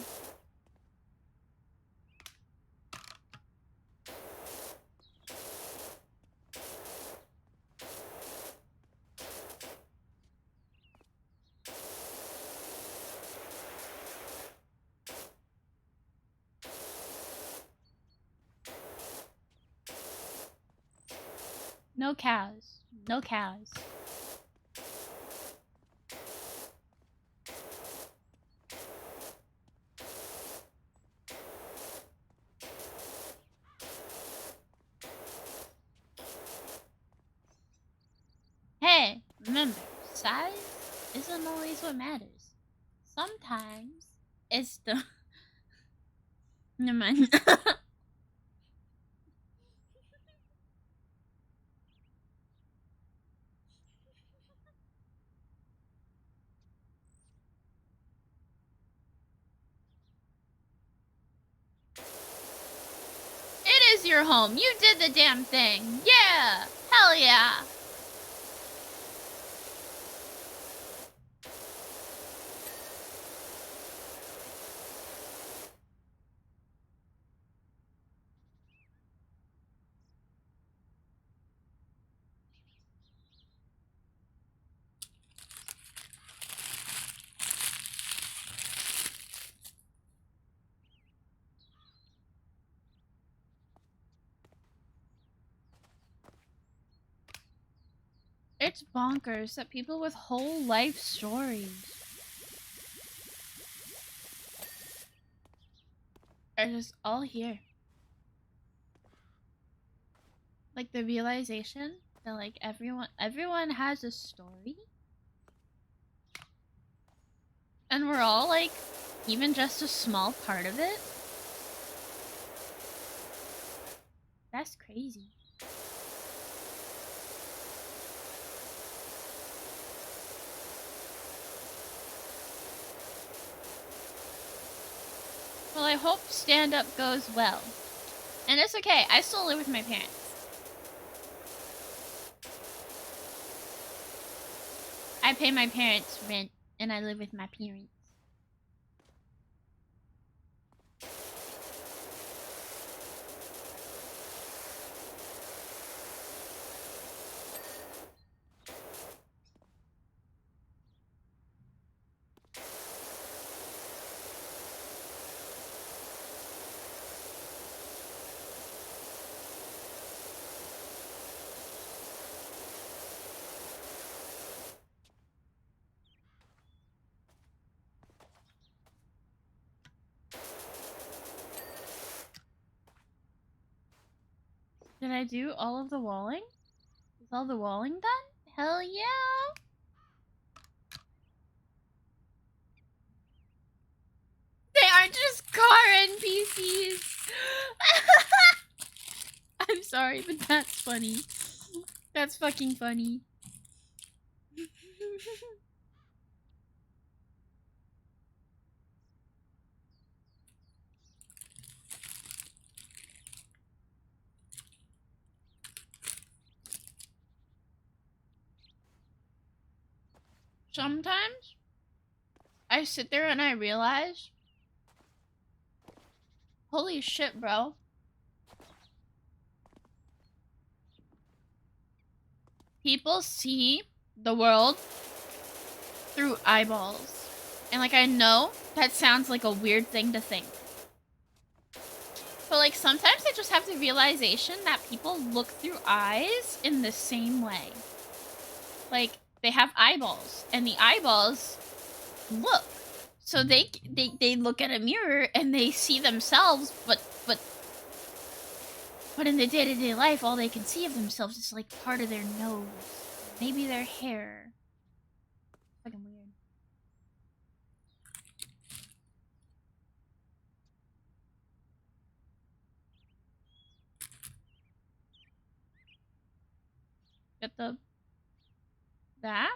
No cows. No cows. Remember, size isn't always what matters. Sometimes it's the... Never mind. It is your home. You did the damn thing. Yeah. Hell yeah. It's bonkers that people with whole life stories are just all here. Like the realization that like everyone has a story. And we're all like even just a small part of it. That's crazy. Well, I hope stand-up goes well. And it's okay, I still live with my parents. I pay my parents rent, and I live with my parents. Did I do all of the walling? Is all the walling done? Hell yeah! They aren't just car NPCs! I'm sorry, but that's funny. That's fucking funny. Sometimes I sit there and I realize, holy shit, bro. People see the world through eyeballs. And like I know that sounds like a weird thing to think. But like sometimes I just have the realization that people look through eyes in the same way. Like they have eyeballs, and the eyeballs look. So they look at a mirror and they see themselves, but in the day-to-day life, all they can see of themselves is like part of their nose, maybe their hair. Fucking weird. Get that.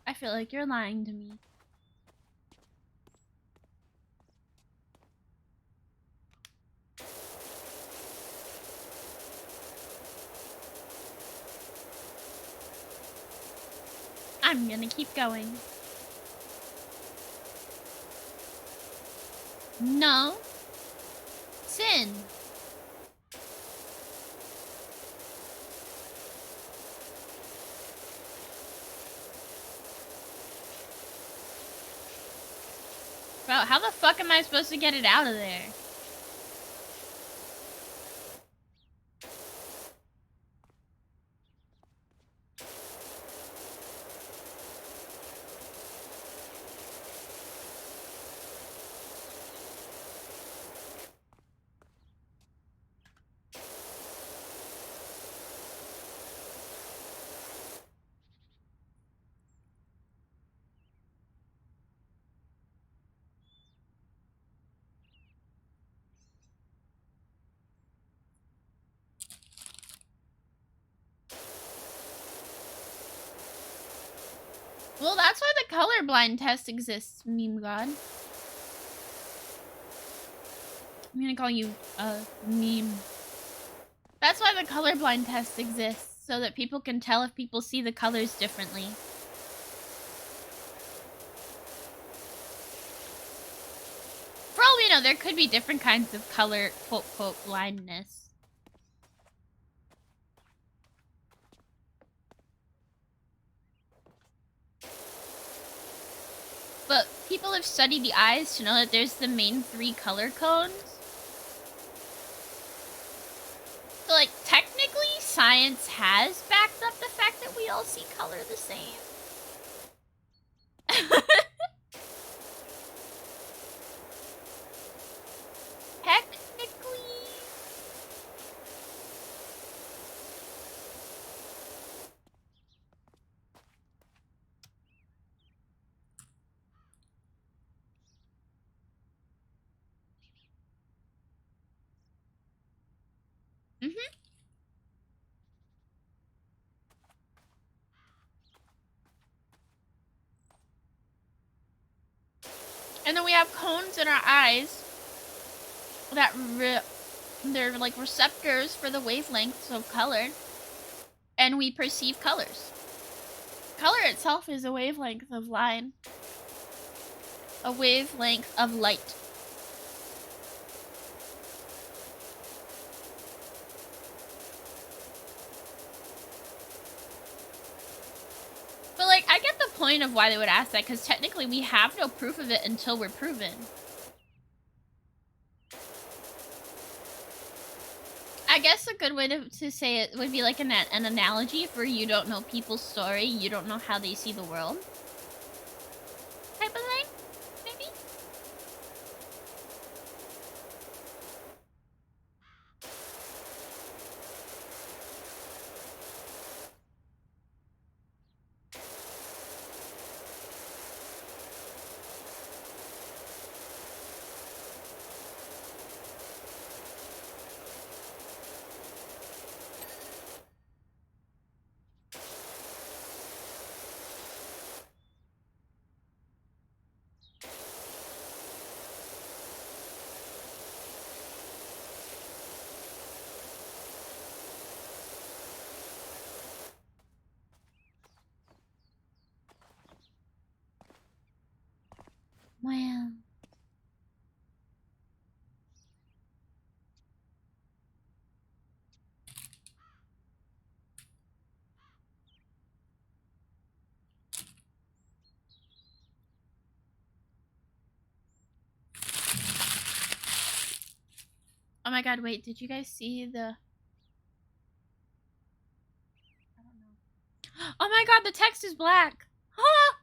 I feel like you're lying to me. I'm gonna keep going. No. Sin. Bro, how the fuck am I supposed to get it out of there? Well, that's why the colorblind test exists, meme god. I'm gonna call you a meme. That's why the colorblind test exists, so that people can tell if people see the colors differently. For all we know, there could be different kinds of color, quote, blindness. But people have studied the eyes to know that there's the main 3 color cones. So, like, technically, science has backed up the fact that we all see color the same. Technically. Mm-hmm. And then we have cones in our eyes that they're like receptors for the wavelengths of color, and we perceive colors. Color itself is a wavelength of line, a wavelength of light. But, like, I get the point of why they would ask that, because technically we have no proof of it until we're proven. I guess a good way to say it would be like an analogy for you don't know people's story, you don't know how they see the world. Type of thing, maybe? Wow. Oh my god, wait, did you guys see the... I don't know. Oh my god, the text is black! Huh?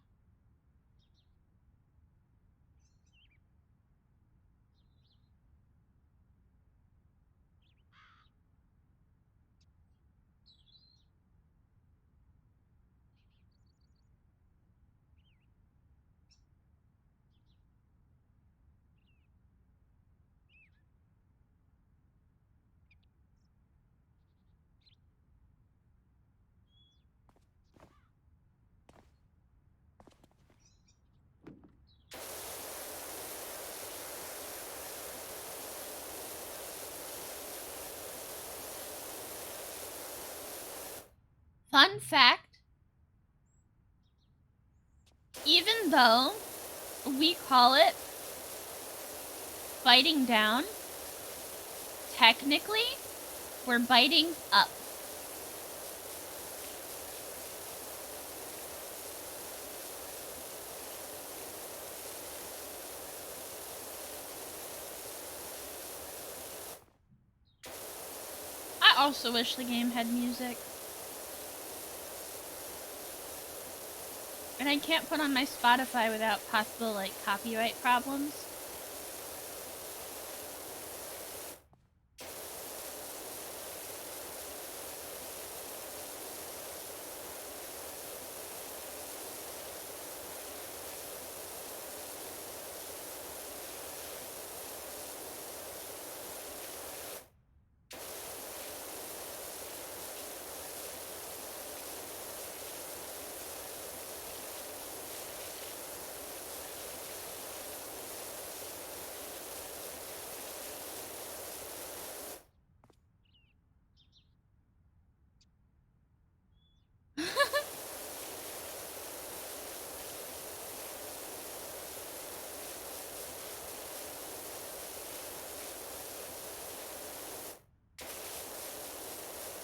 Fun fact, even though we call it biting down, technically, we're biting up. also wish the game had music. And I can't put on my Spotify without possible, like, copyright problems.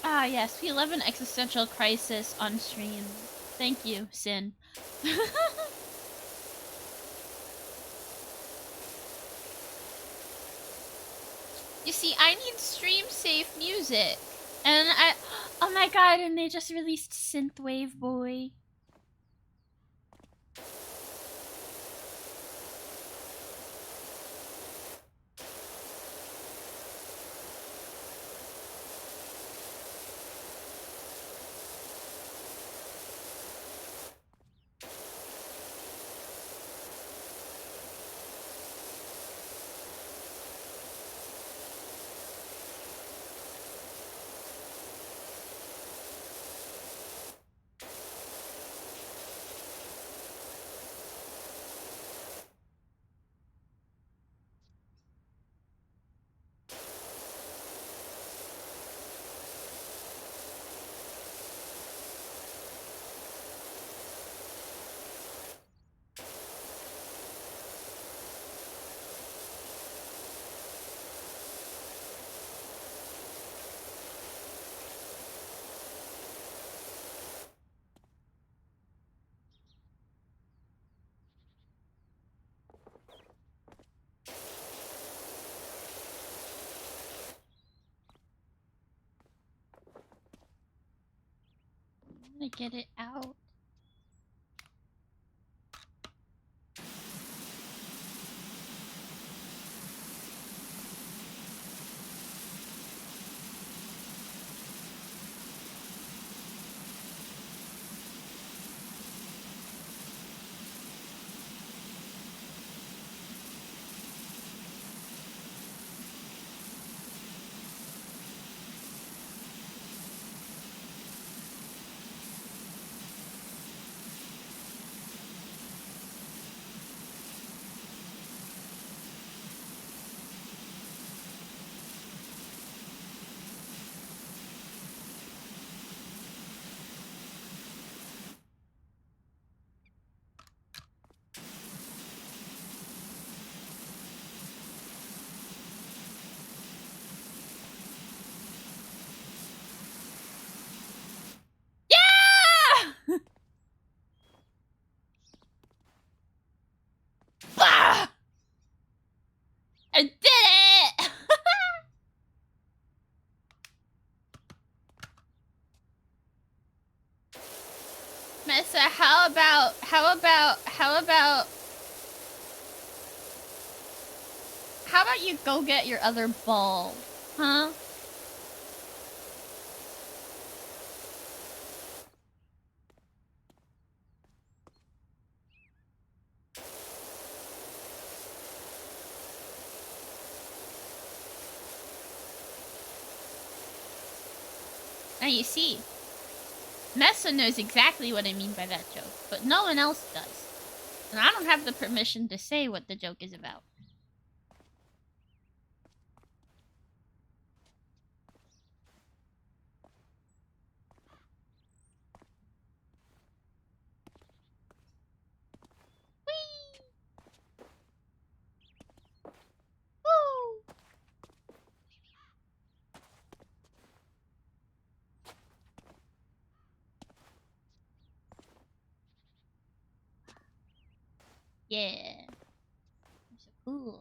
Ah, yes, we live an existential crisis on stream. Thank you, Sin. You see, I need stream-safe music. And oh my god, and they just released Synthwave Boy. I'm gonna get it out. Bah! I did it! Mesa, how about you go get your other ball? Huh? Now you see, Mesa knows exactly what I mean by that joke, but no one else does. And I don't have the permission to say what the joke is about. Whee! Woo! Yeah. You're so cool.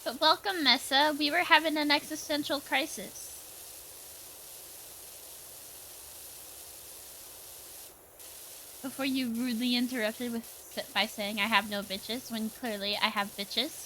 But welcome, Messa. We were having an existential crisis. Before you rudely interrupted by saying I have no bitches, when clearly I have bitches.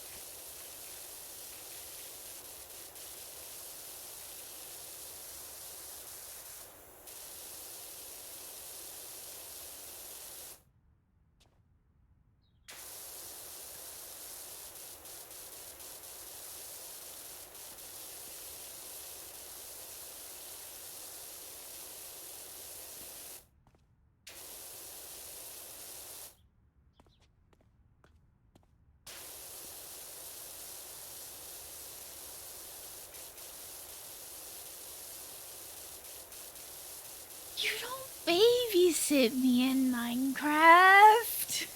You don't babysit me in Minecraft.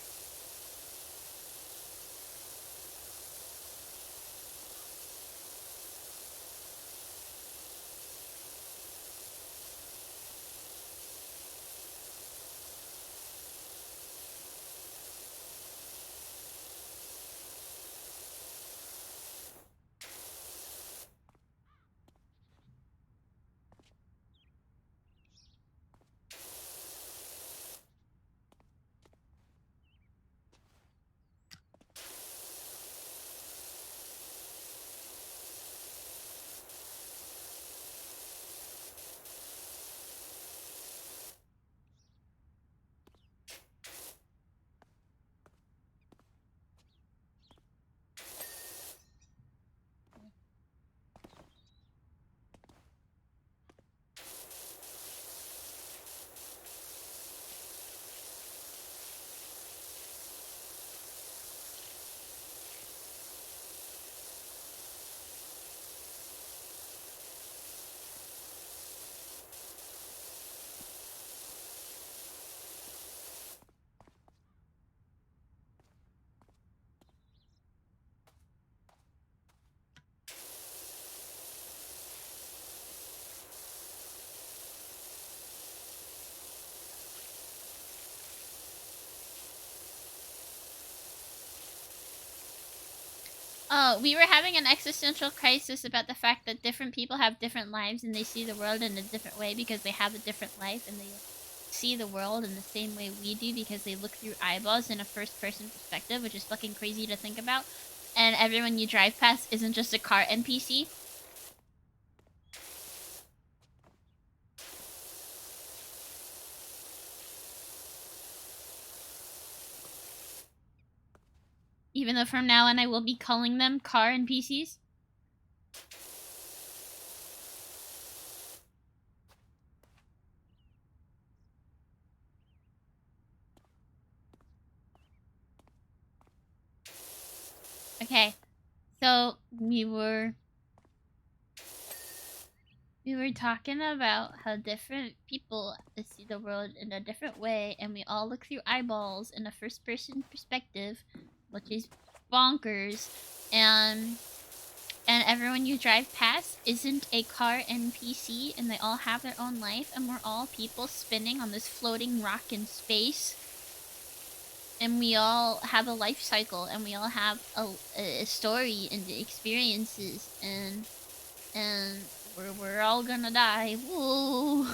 We were having an existential crisis about the fact that different people have different lives and they see the world in a different way because they have a different life, and they see the world in the same way we do because they look through eyeballs in a first-person perspective, which is fucking crazy to think about. And everyone you drive past isn't just a car NPC. Even though from now on I will be calling them car NPCs. Okay, so we were talking about how different people see the world in a different way, and we all look through eyeballs in a first-person perspective, which is bonkers. And everyone you drive past isn't a car NPC, and they all have their own life, and we're all people spinning on this floating rock in space. And we all have a life cycle, and we all have a story and experiences, and we're all gonna die. Woo!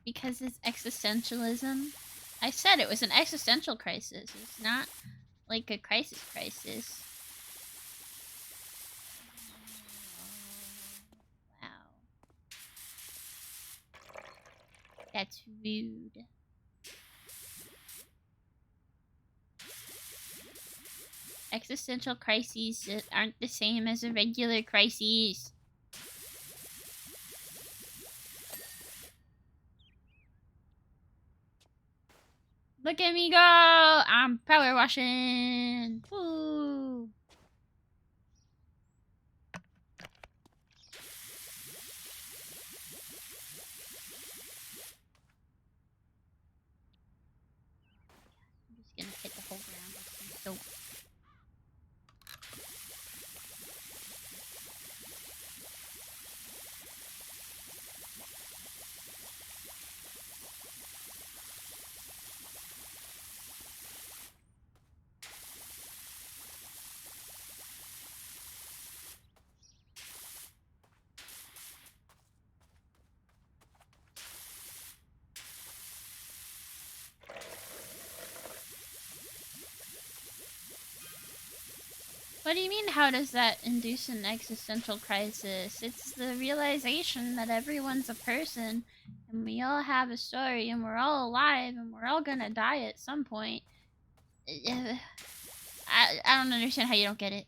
Because it's existentialism. I said it was an existential crisis. It's not like a crisis. That's rude. Existential crises aren't the same as a regular crises. Look at me go! I'm power washing! Woo! I'm just gonna hit the whole ground with some soap. What do you mean, how does that induce an existential crisis? It's the realization that everyone's a person, and we all have a story, and we're all alive, and we're all gonna die at some point. I don't understand how you don't get it.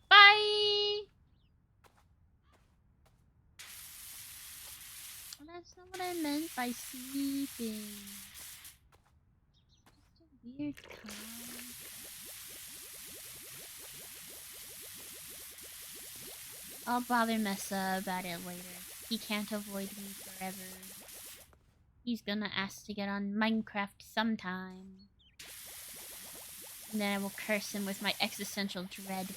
Bye! That's not what I meant by sleeping. Just a weird time. I'll bother Mesa about it later. He can't avoid me forever. He's gonna ask to get on Minecraft sometime. And then I will curse him with my existential dread.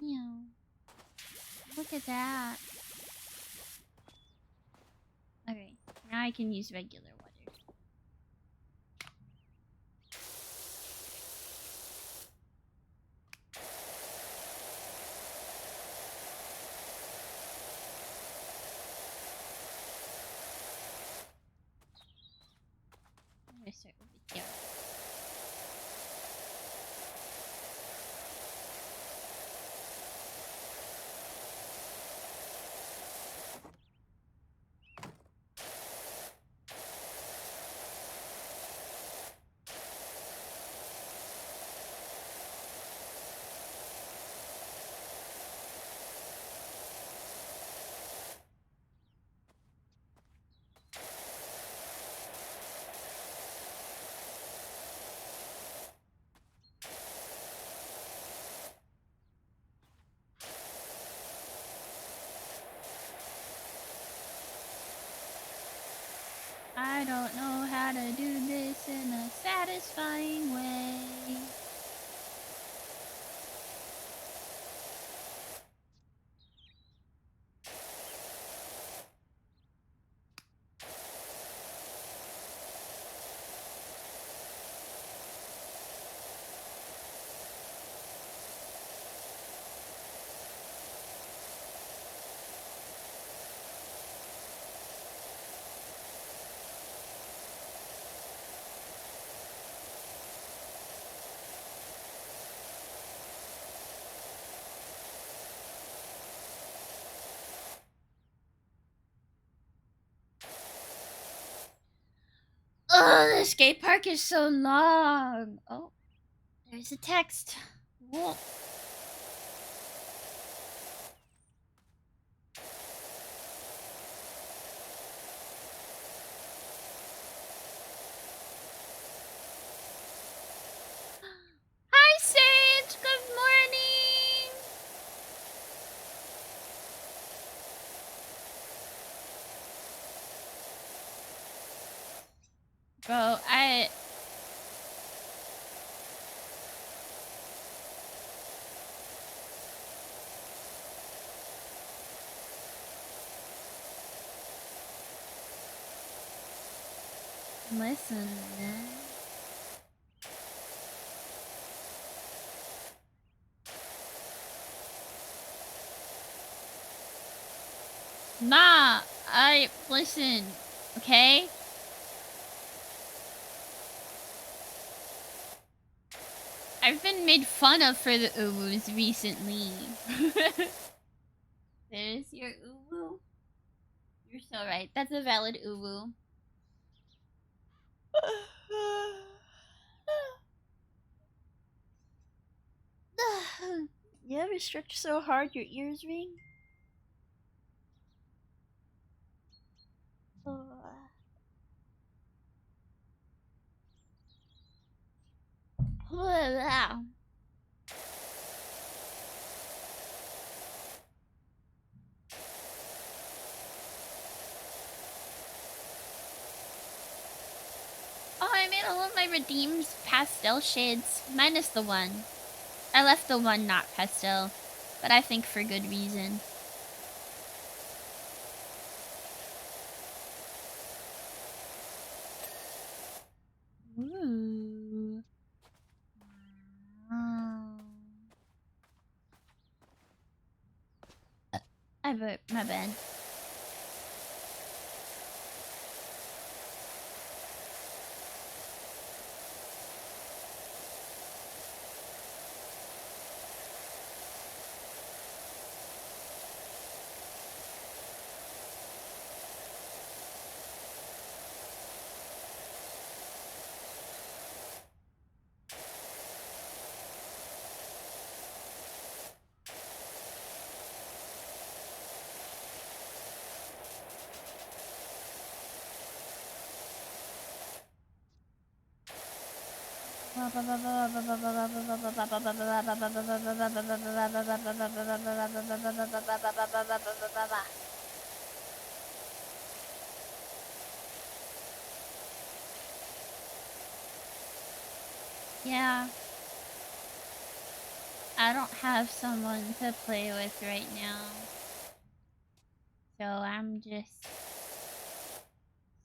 Meow. Look at that. Okay, now I can use regular water. I'm gonna start over here. I don't know how to do this in a satisfying way. skate park is so long. Oh, there's a text. Whoa. Hi, Sage. Good morning. Bro, listen, man. Nah, listen, okay? I've been made fun of for the uwus recently. There's your uwu. You're so right. That's a valid uwu. You ever stretch so hard your ears ring? Wow. Oh, I made all of my redeemed pastel shades, minus the one. I left the one not pastel, but I think for good reason. Ooh. I wrote my bad. Yeah. I don't have someone to play with right now. So I'm just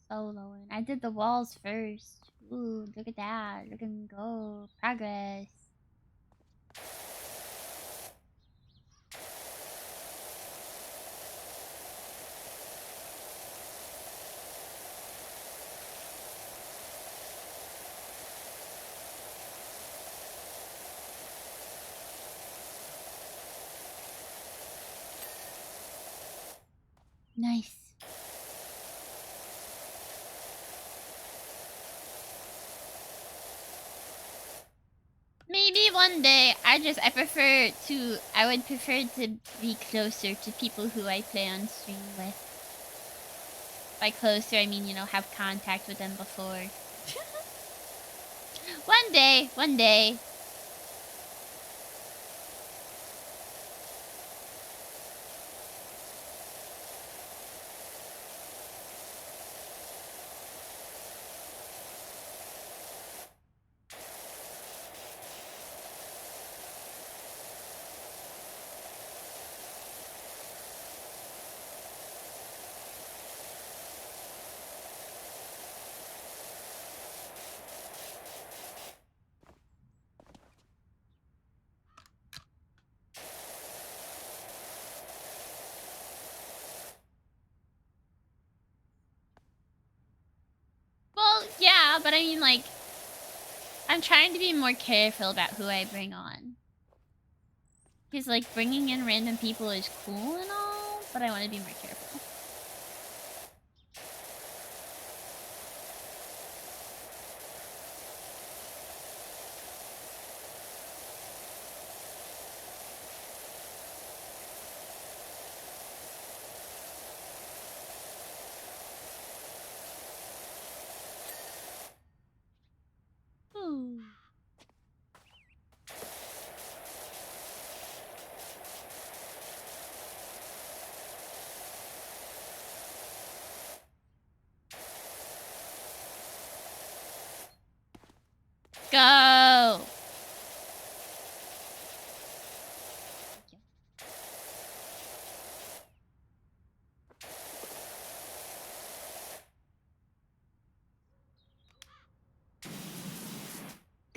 soloing. I did the walls first. Ooh, look at that. Look at me go. Progress. Nice. Maybe one day. I would prefer to be closer to people who I play on stream with. By closer, I mean, you know, have contact with them before. One day, one day. Well, yeah, but I mean, like, I'm trying to be more careful about who I bring on. Because, like, bringing in random people is cool and all, but I want to be more careful.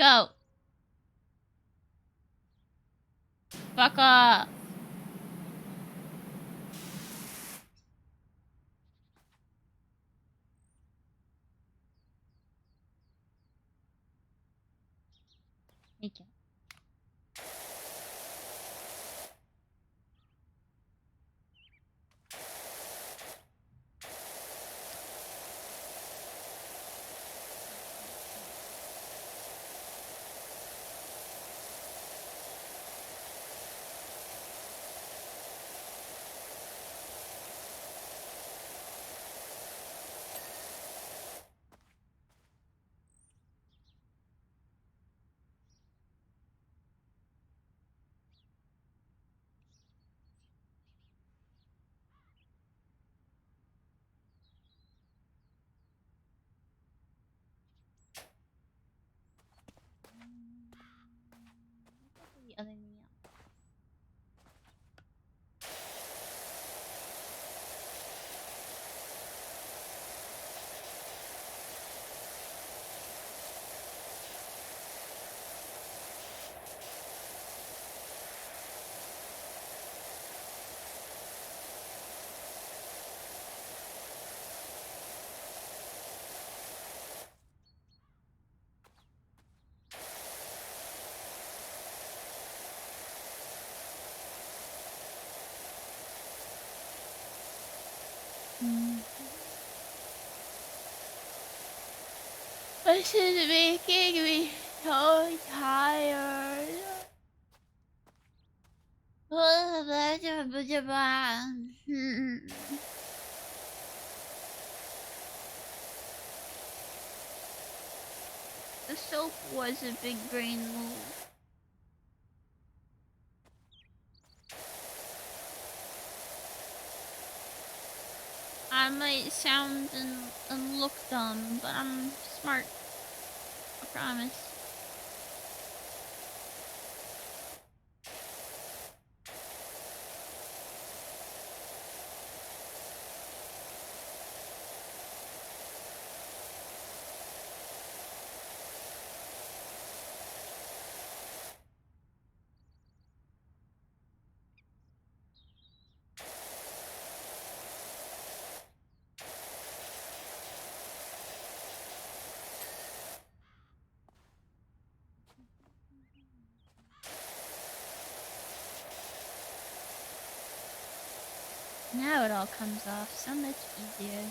Go. Fuck off. Thank you. The other knee up. This is making me so tired. The soap was a big brain move. I might sound and look dumb, but I'm smart. I promise. Now it all comes off so much easier.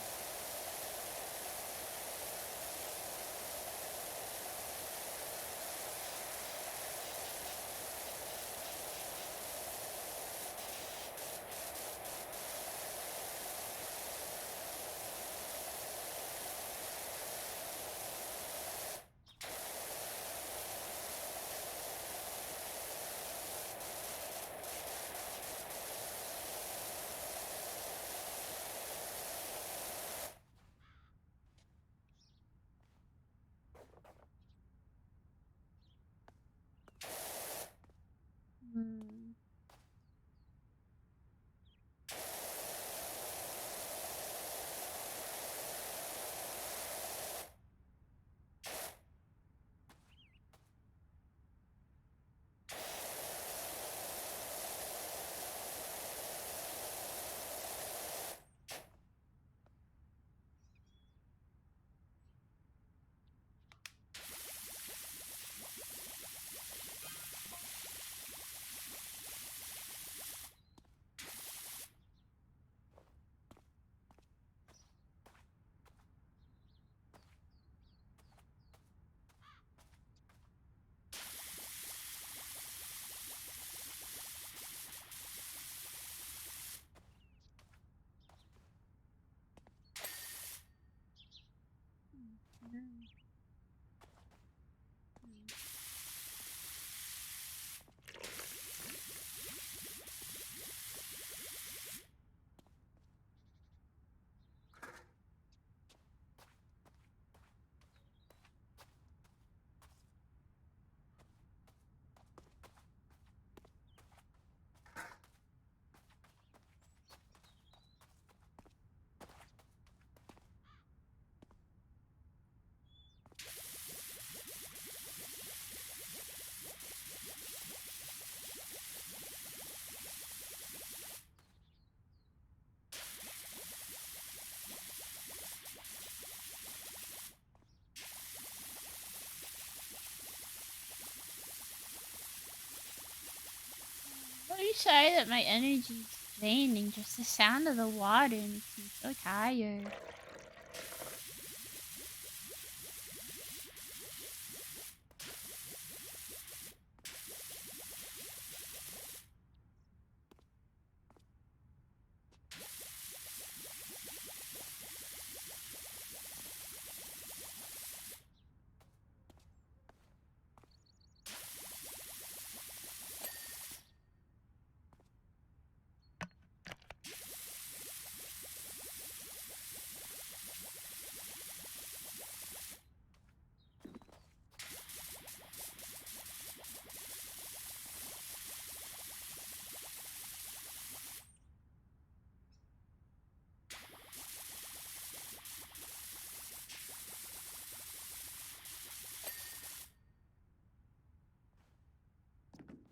I'm sorry that my energy's draining. Just the sound of the water makes me so tired.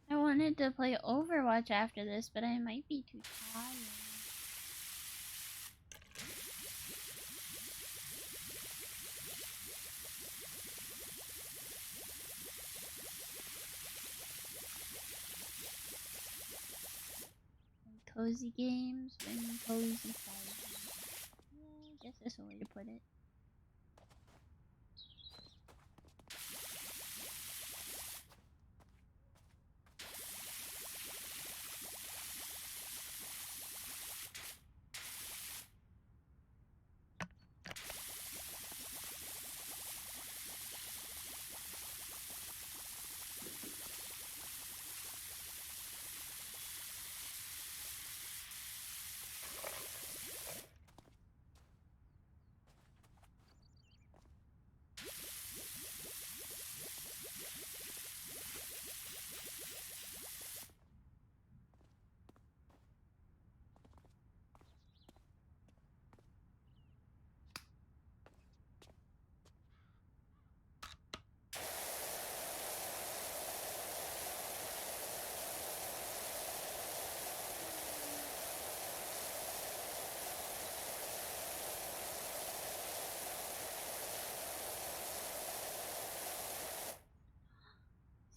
I wanted to play Overwatch after this, but I might be too tired. Cozy games and cozy fighting. Yeah, I guess that's the way to put it.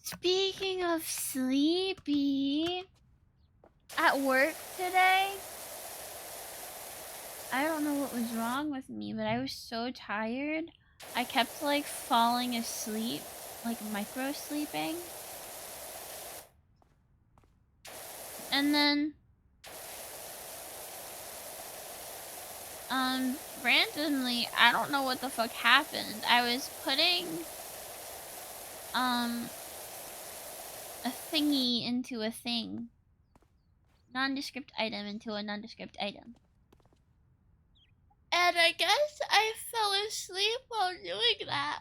Speaking of sleepy, at work today, I don't know what was wrong with me, but I was so tired. I kept like falling asleep, like micro sleeping. And then randomly, I don't know what the fuck happened. I was putting a thingy into a thing. Nondescript item into a nondescript item. And I guess I fell asleep while doing that.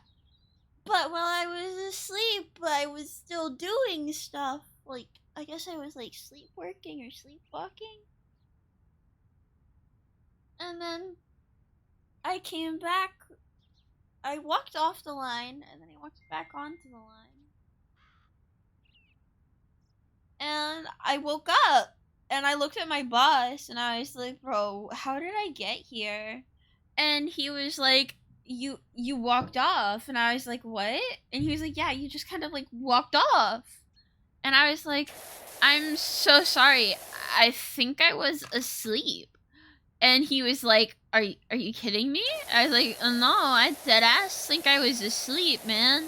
But while I was asleep, I was still doing stuff. Like, I guess I was like sleepworking or sleepwalking. And then I came back. I walked off the line, and then I walked back onto the line. And I woke up, and I looked at my boss, and I was like, bro, how did I get here? And he was like, you walked off. And I was like, what? And he was like, yeah, you just kind of like walked off. And I was like, I'm so sorry. I think I was asleep. And he was like, are you kidding me? I was like, no, I dead ass think I was asleep, man.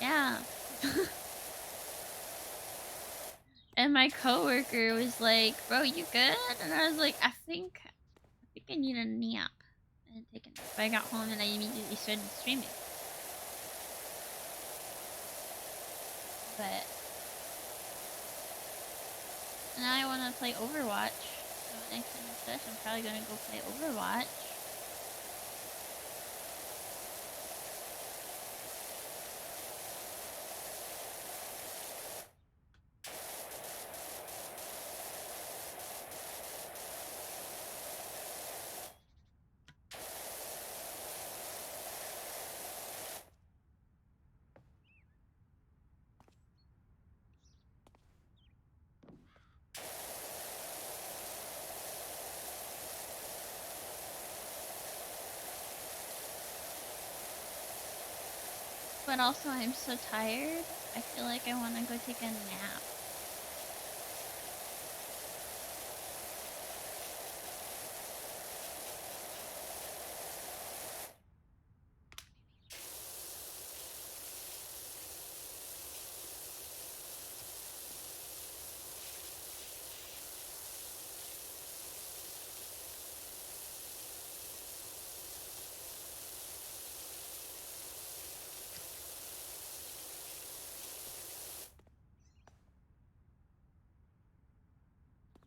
Yeah. And my coworker was like, bro, you good? And I was like, I think I need a nap. I didn't take a nap. But I got home and I immediately started streaming. But now I want to play Overwatch. So when I finish this, I'm probably going to go play Overwatch. But also, I'm so tired. I feel like I want to go take a nap.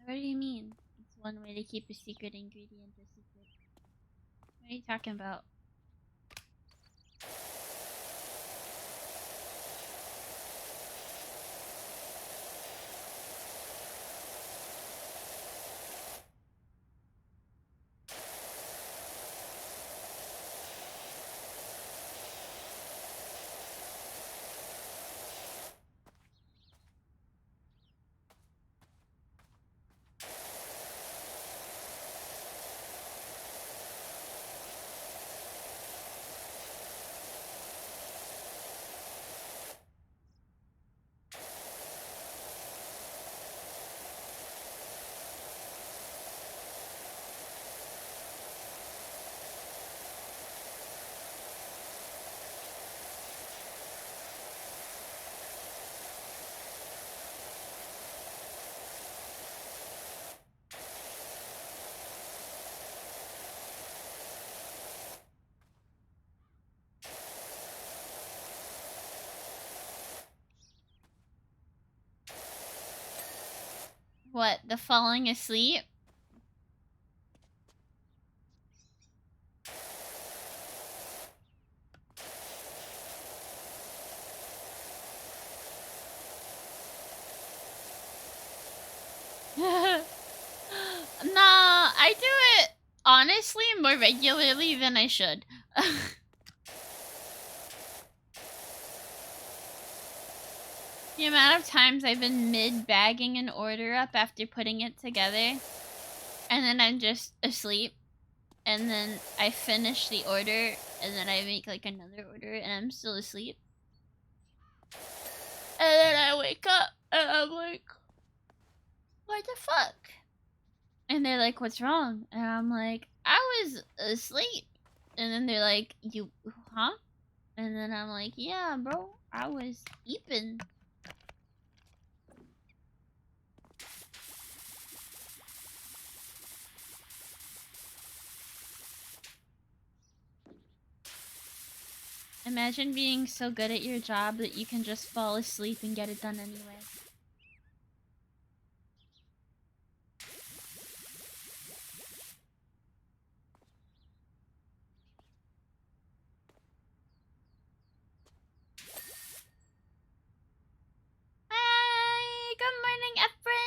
What do you mean? It's one way to keep a secret ingredient a secret. What are you talking about? What, the falling asleep? Nah, I do it honestly more regularly than I should. The amount of times I've been mid-bagging an order up after putting it together, and then I'm just asleep, and then I finish the order, and then I make like another order, and I'm still asleep. And then I wake up, and I'm like, what the fuck? And they're like, what's wrong? And I'm like, I was asleep. And then they're like, you, huh? And then I'm like, yeah, bro, I was sleeping. Imagine being so good at your job that you can just fall asleep and get it done anyway. Hi, good morning, Efren.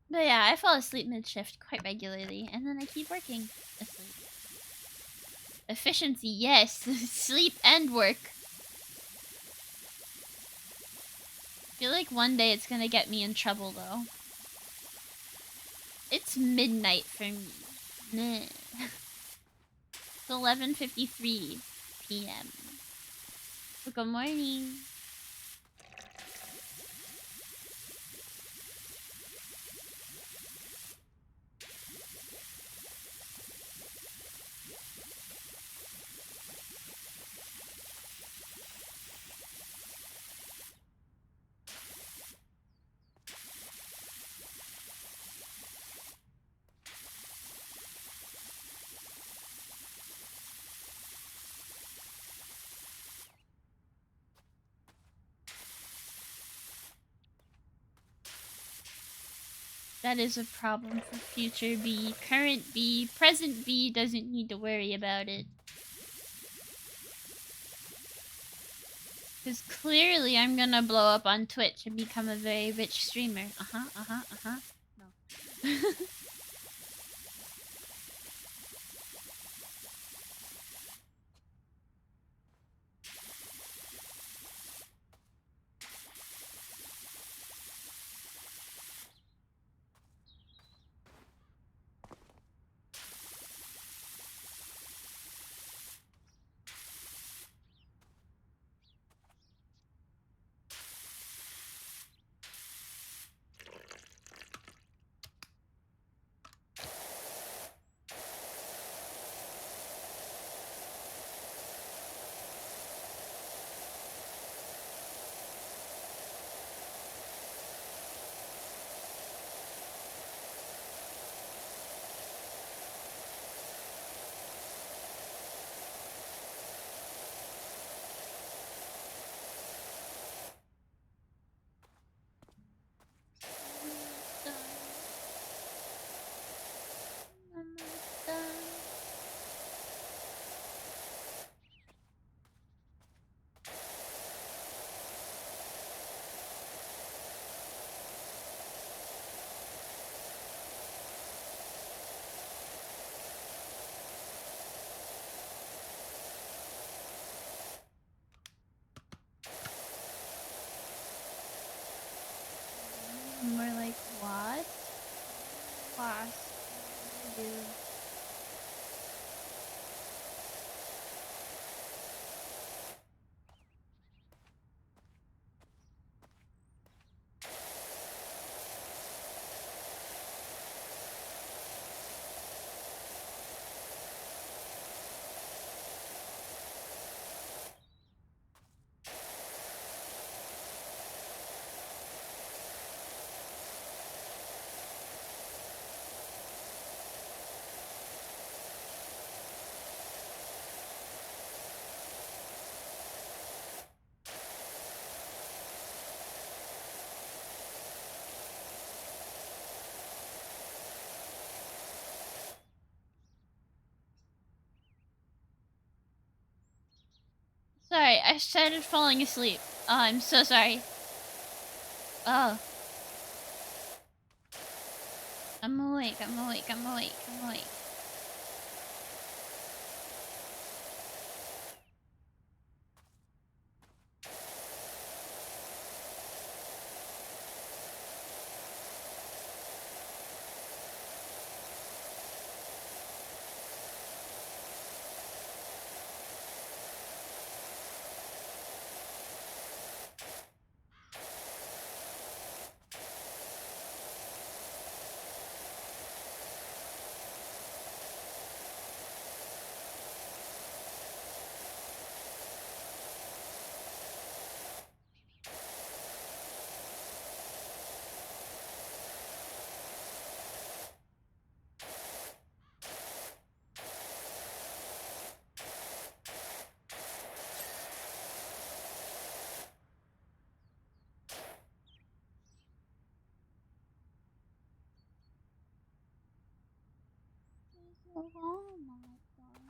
But yeah, I fall asleep mid-shift quite regularly, and then I keep working asleep. Efficiency, yes. Sleep and work. I feel like one day it's gonna get me in trouble, though. It's midnight for me. Nah. It's 11:53 p.m. Good morning. That is a problem for future B. Current B, present B doesn't need to worry about it. Because clearly I'm gonna blow up on Twitch and become a very rich streamer. No. class. What do I do? Sorry, I started falling asleep. Oh, I'm so sorry. Oh. I'm awake, I'm awake, I'm awake, I'm awake. Oh my god.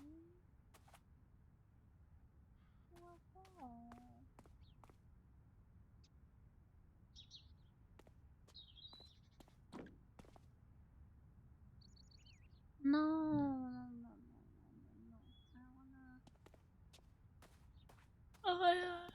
No, no, no, no, no, no. I wanna. Oh my god.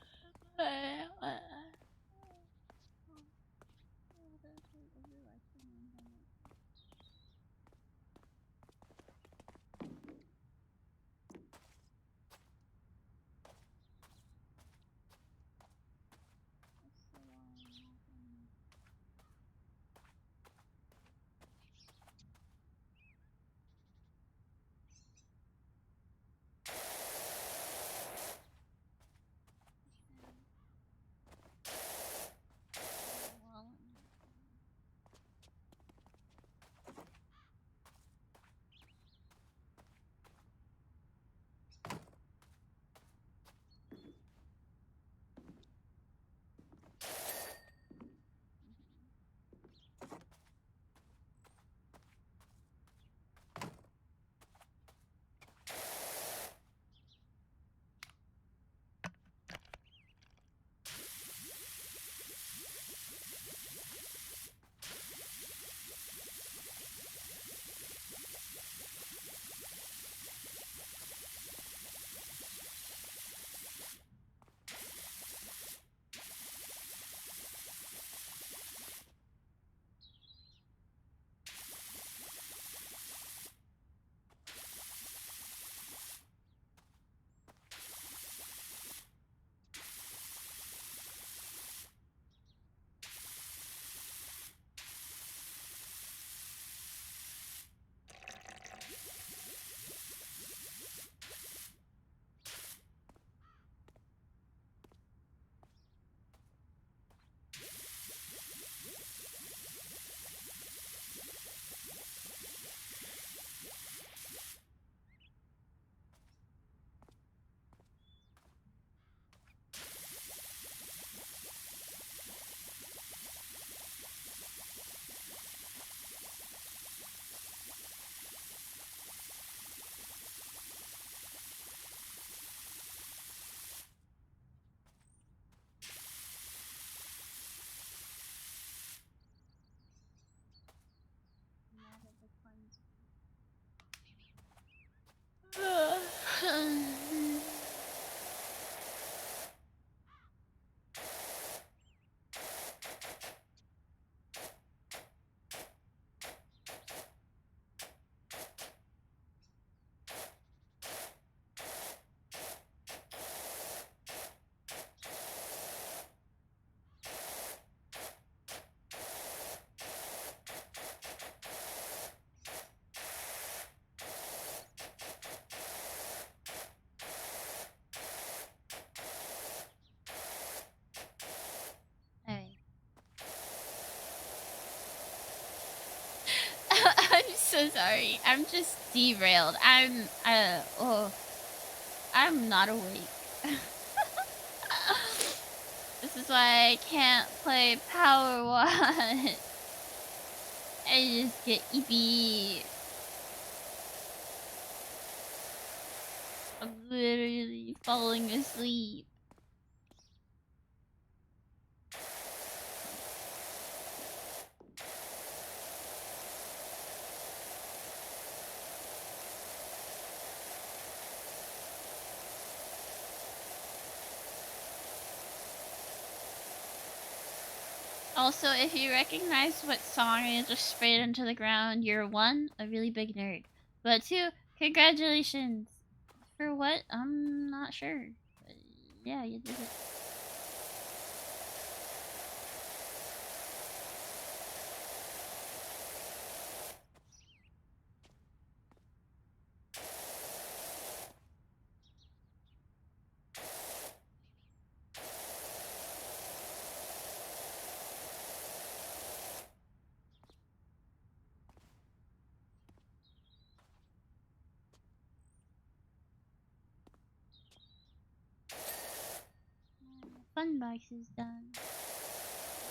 so sorry. I'm just derailed. I'm not awake. This is why I can't play PowerWash. I just get eepy. I'm literally falling asleep. Also, if you recognize what song I just sprayed into the ground, you're one, a really big nerd. But two, congratulations. For what? I'm not sure. But yeah, you did it. Fun box is done.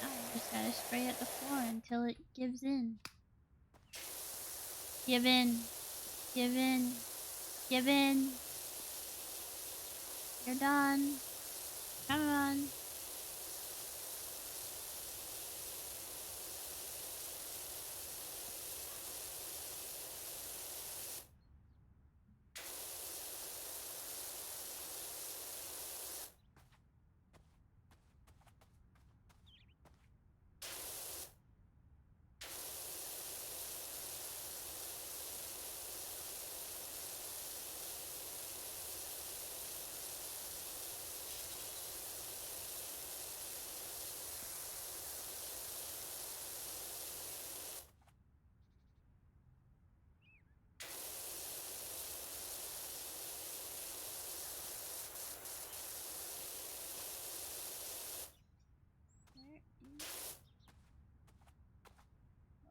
Now I just gotta spray at the floor until it gives in. Give in. Give in. Give in. You're done. Come on.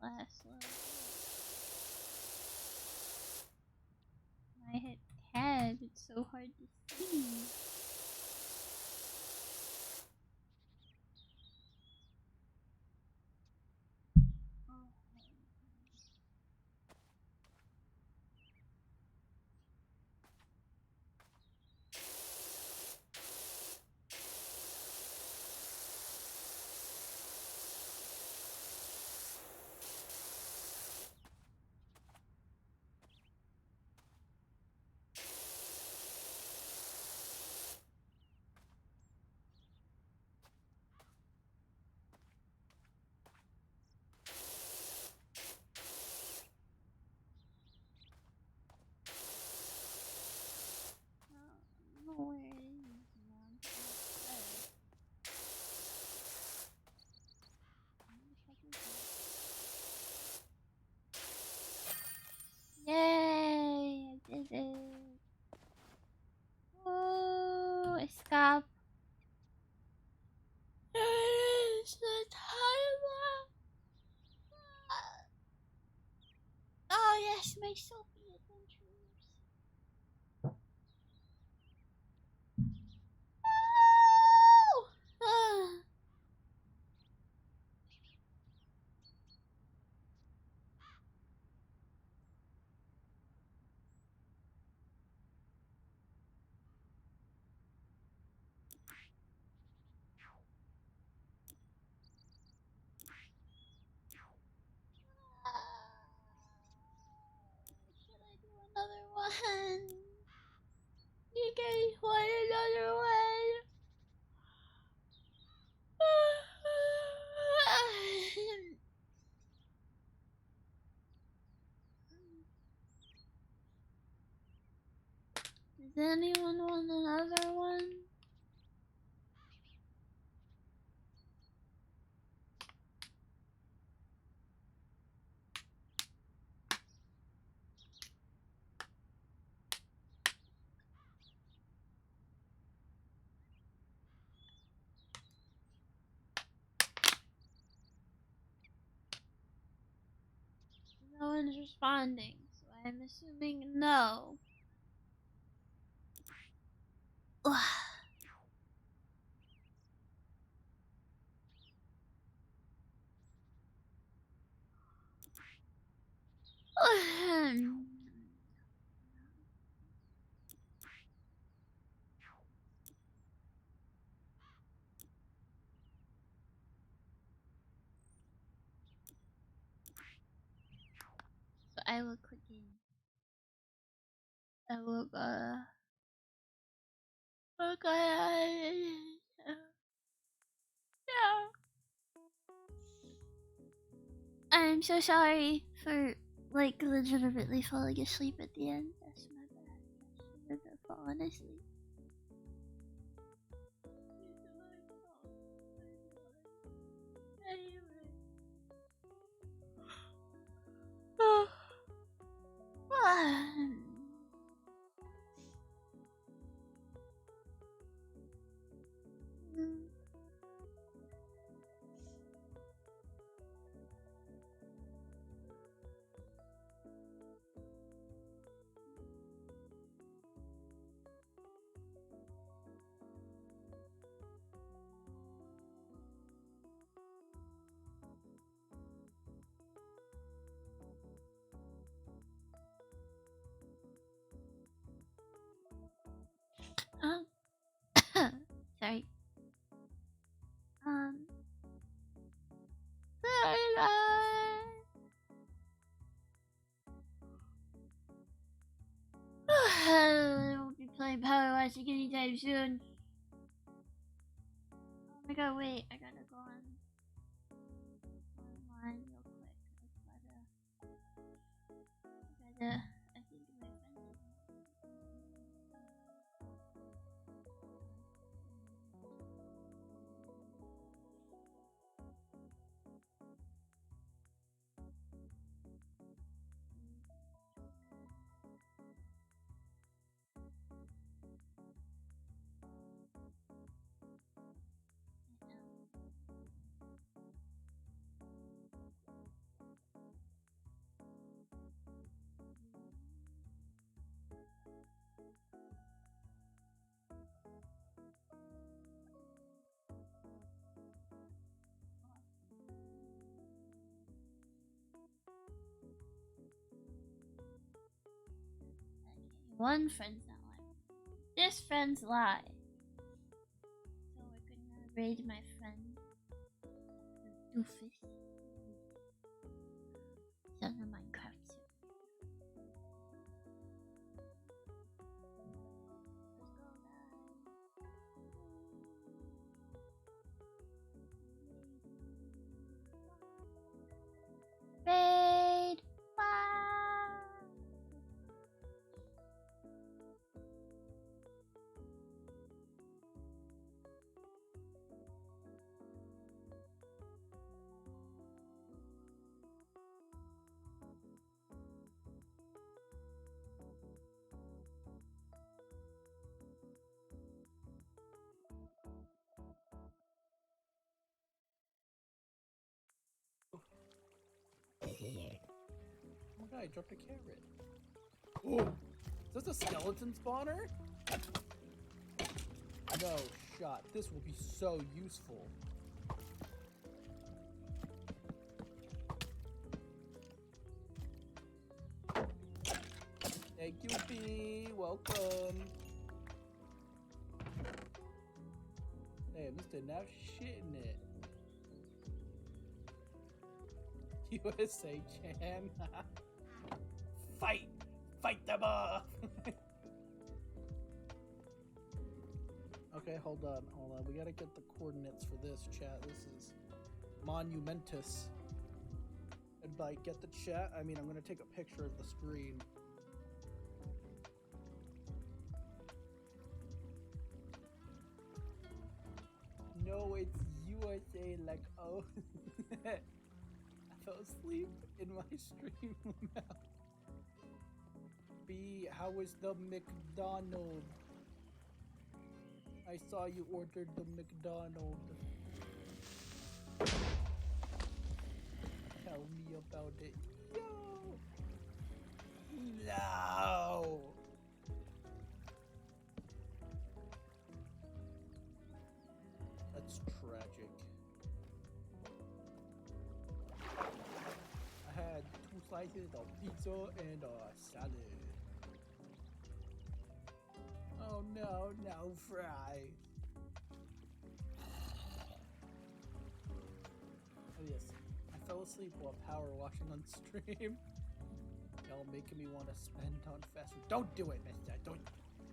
Last level. I hit tab, it's so hard to see. Yay! I did it! Oh, escape! There's the time. Oh yes, my Sophie adventures. Oh! Should I do another one? You guys want another one? Does anyone want another one? one's responding, so I'm assuming no. So I will click in. I will no. I'm so sorry for like legitimately falling asleep at the end. That's my bad. I should have fallen asleep. Anyway. Sorry. I won't be playing PowerWash anytime soon. Oh my god, wait, I gotta go on online real quick. I think my friend is one friend's not lying. This friend's lie. So we're gonna raid my friend. Doofus. He's on the Minecraft server. Let's go, guys. Raid! Wow! Oh my god, I dropped a carrot. Oh, is this a skeleton spawner? No shot. This will be so useful. Thank you, B. Welcome. Damn, this didn't have shit in it. USA Chan. Fight! Fight them off! Okay, hold on. We gotta get the coordinates for this, chat. This is monumentous. And by get the chat, I mean I'm gonna take a picture of the screen. No, it's USA, like, oh. I fell asleep in my stream. B, how was the McDonald's? I saw you ordered the McDonald's. Tell me about it. Yo! slices of pizza and salad. Oh no, no fries. Oh yes, I fell asleep while power washing on stream. Y'all making me want to spend on fast food. Don't do it, Miss.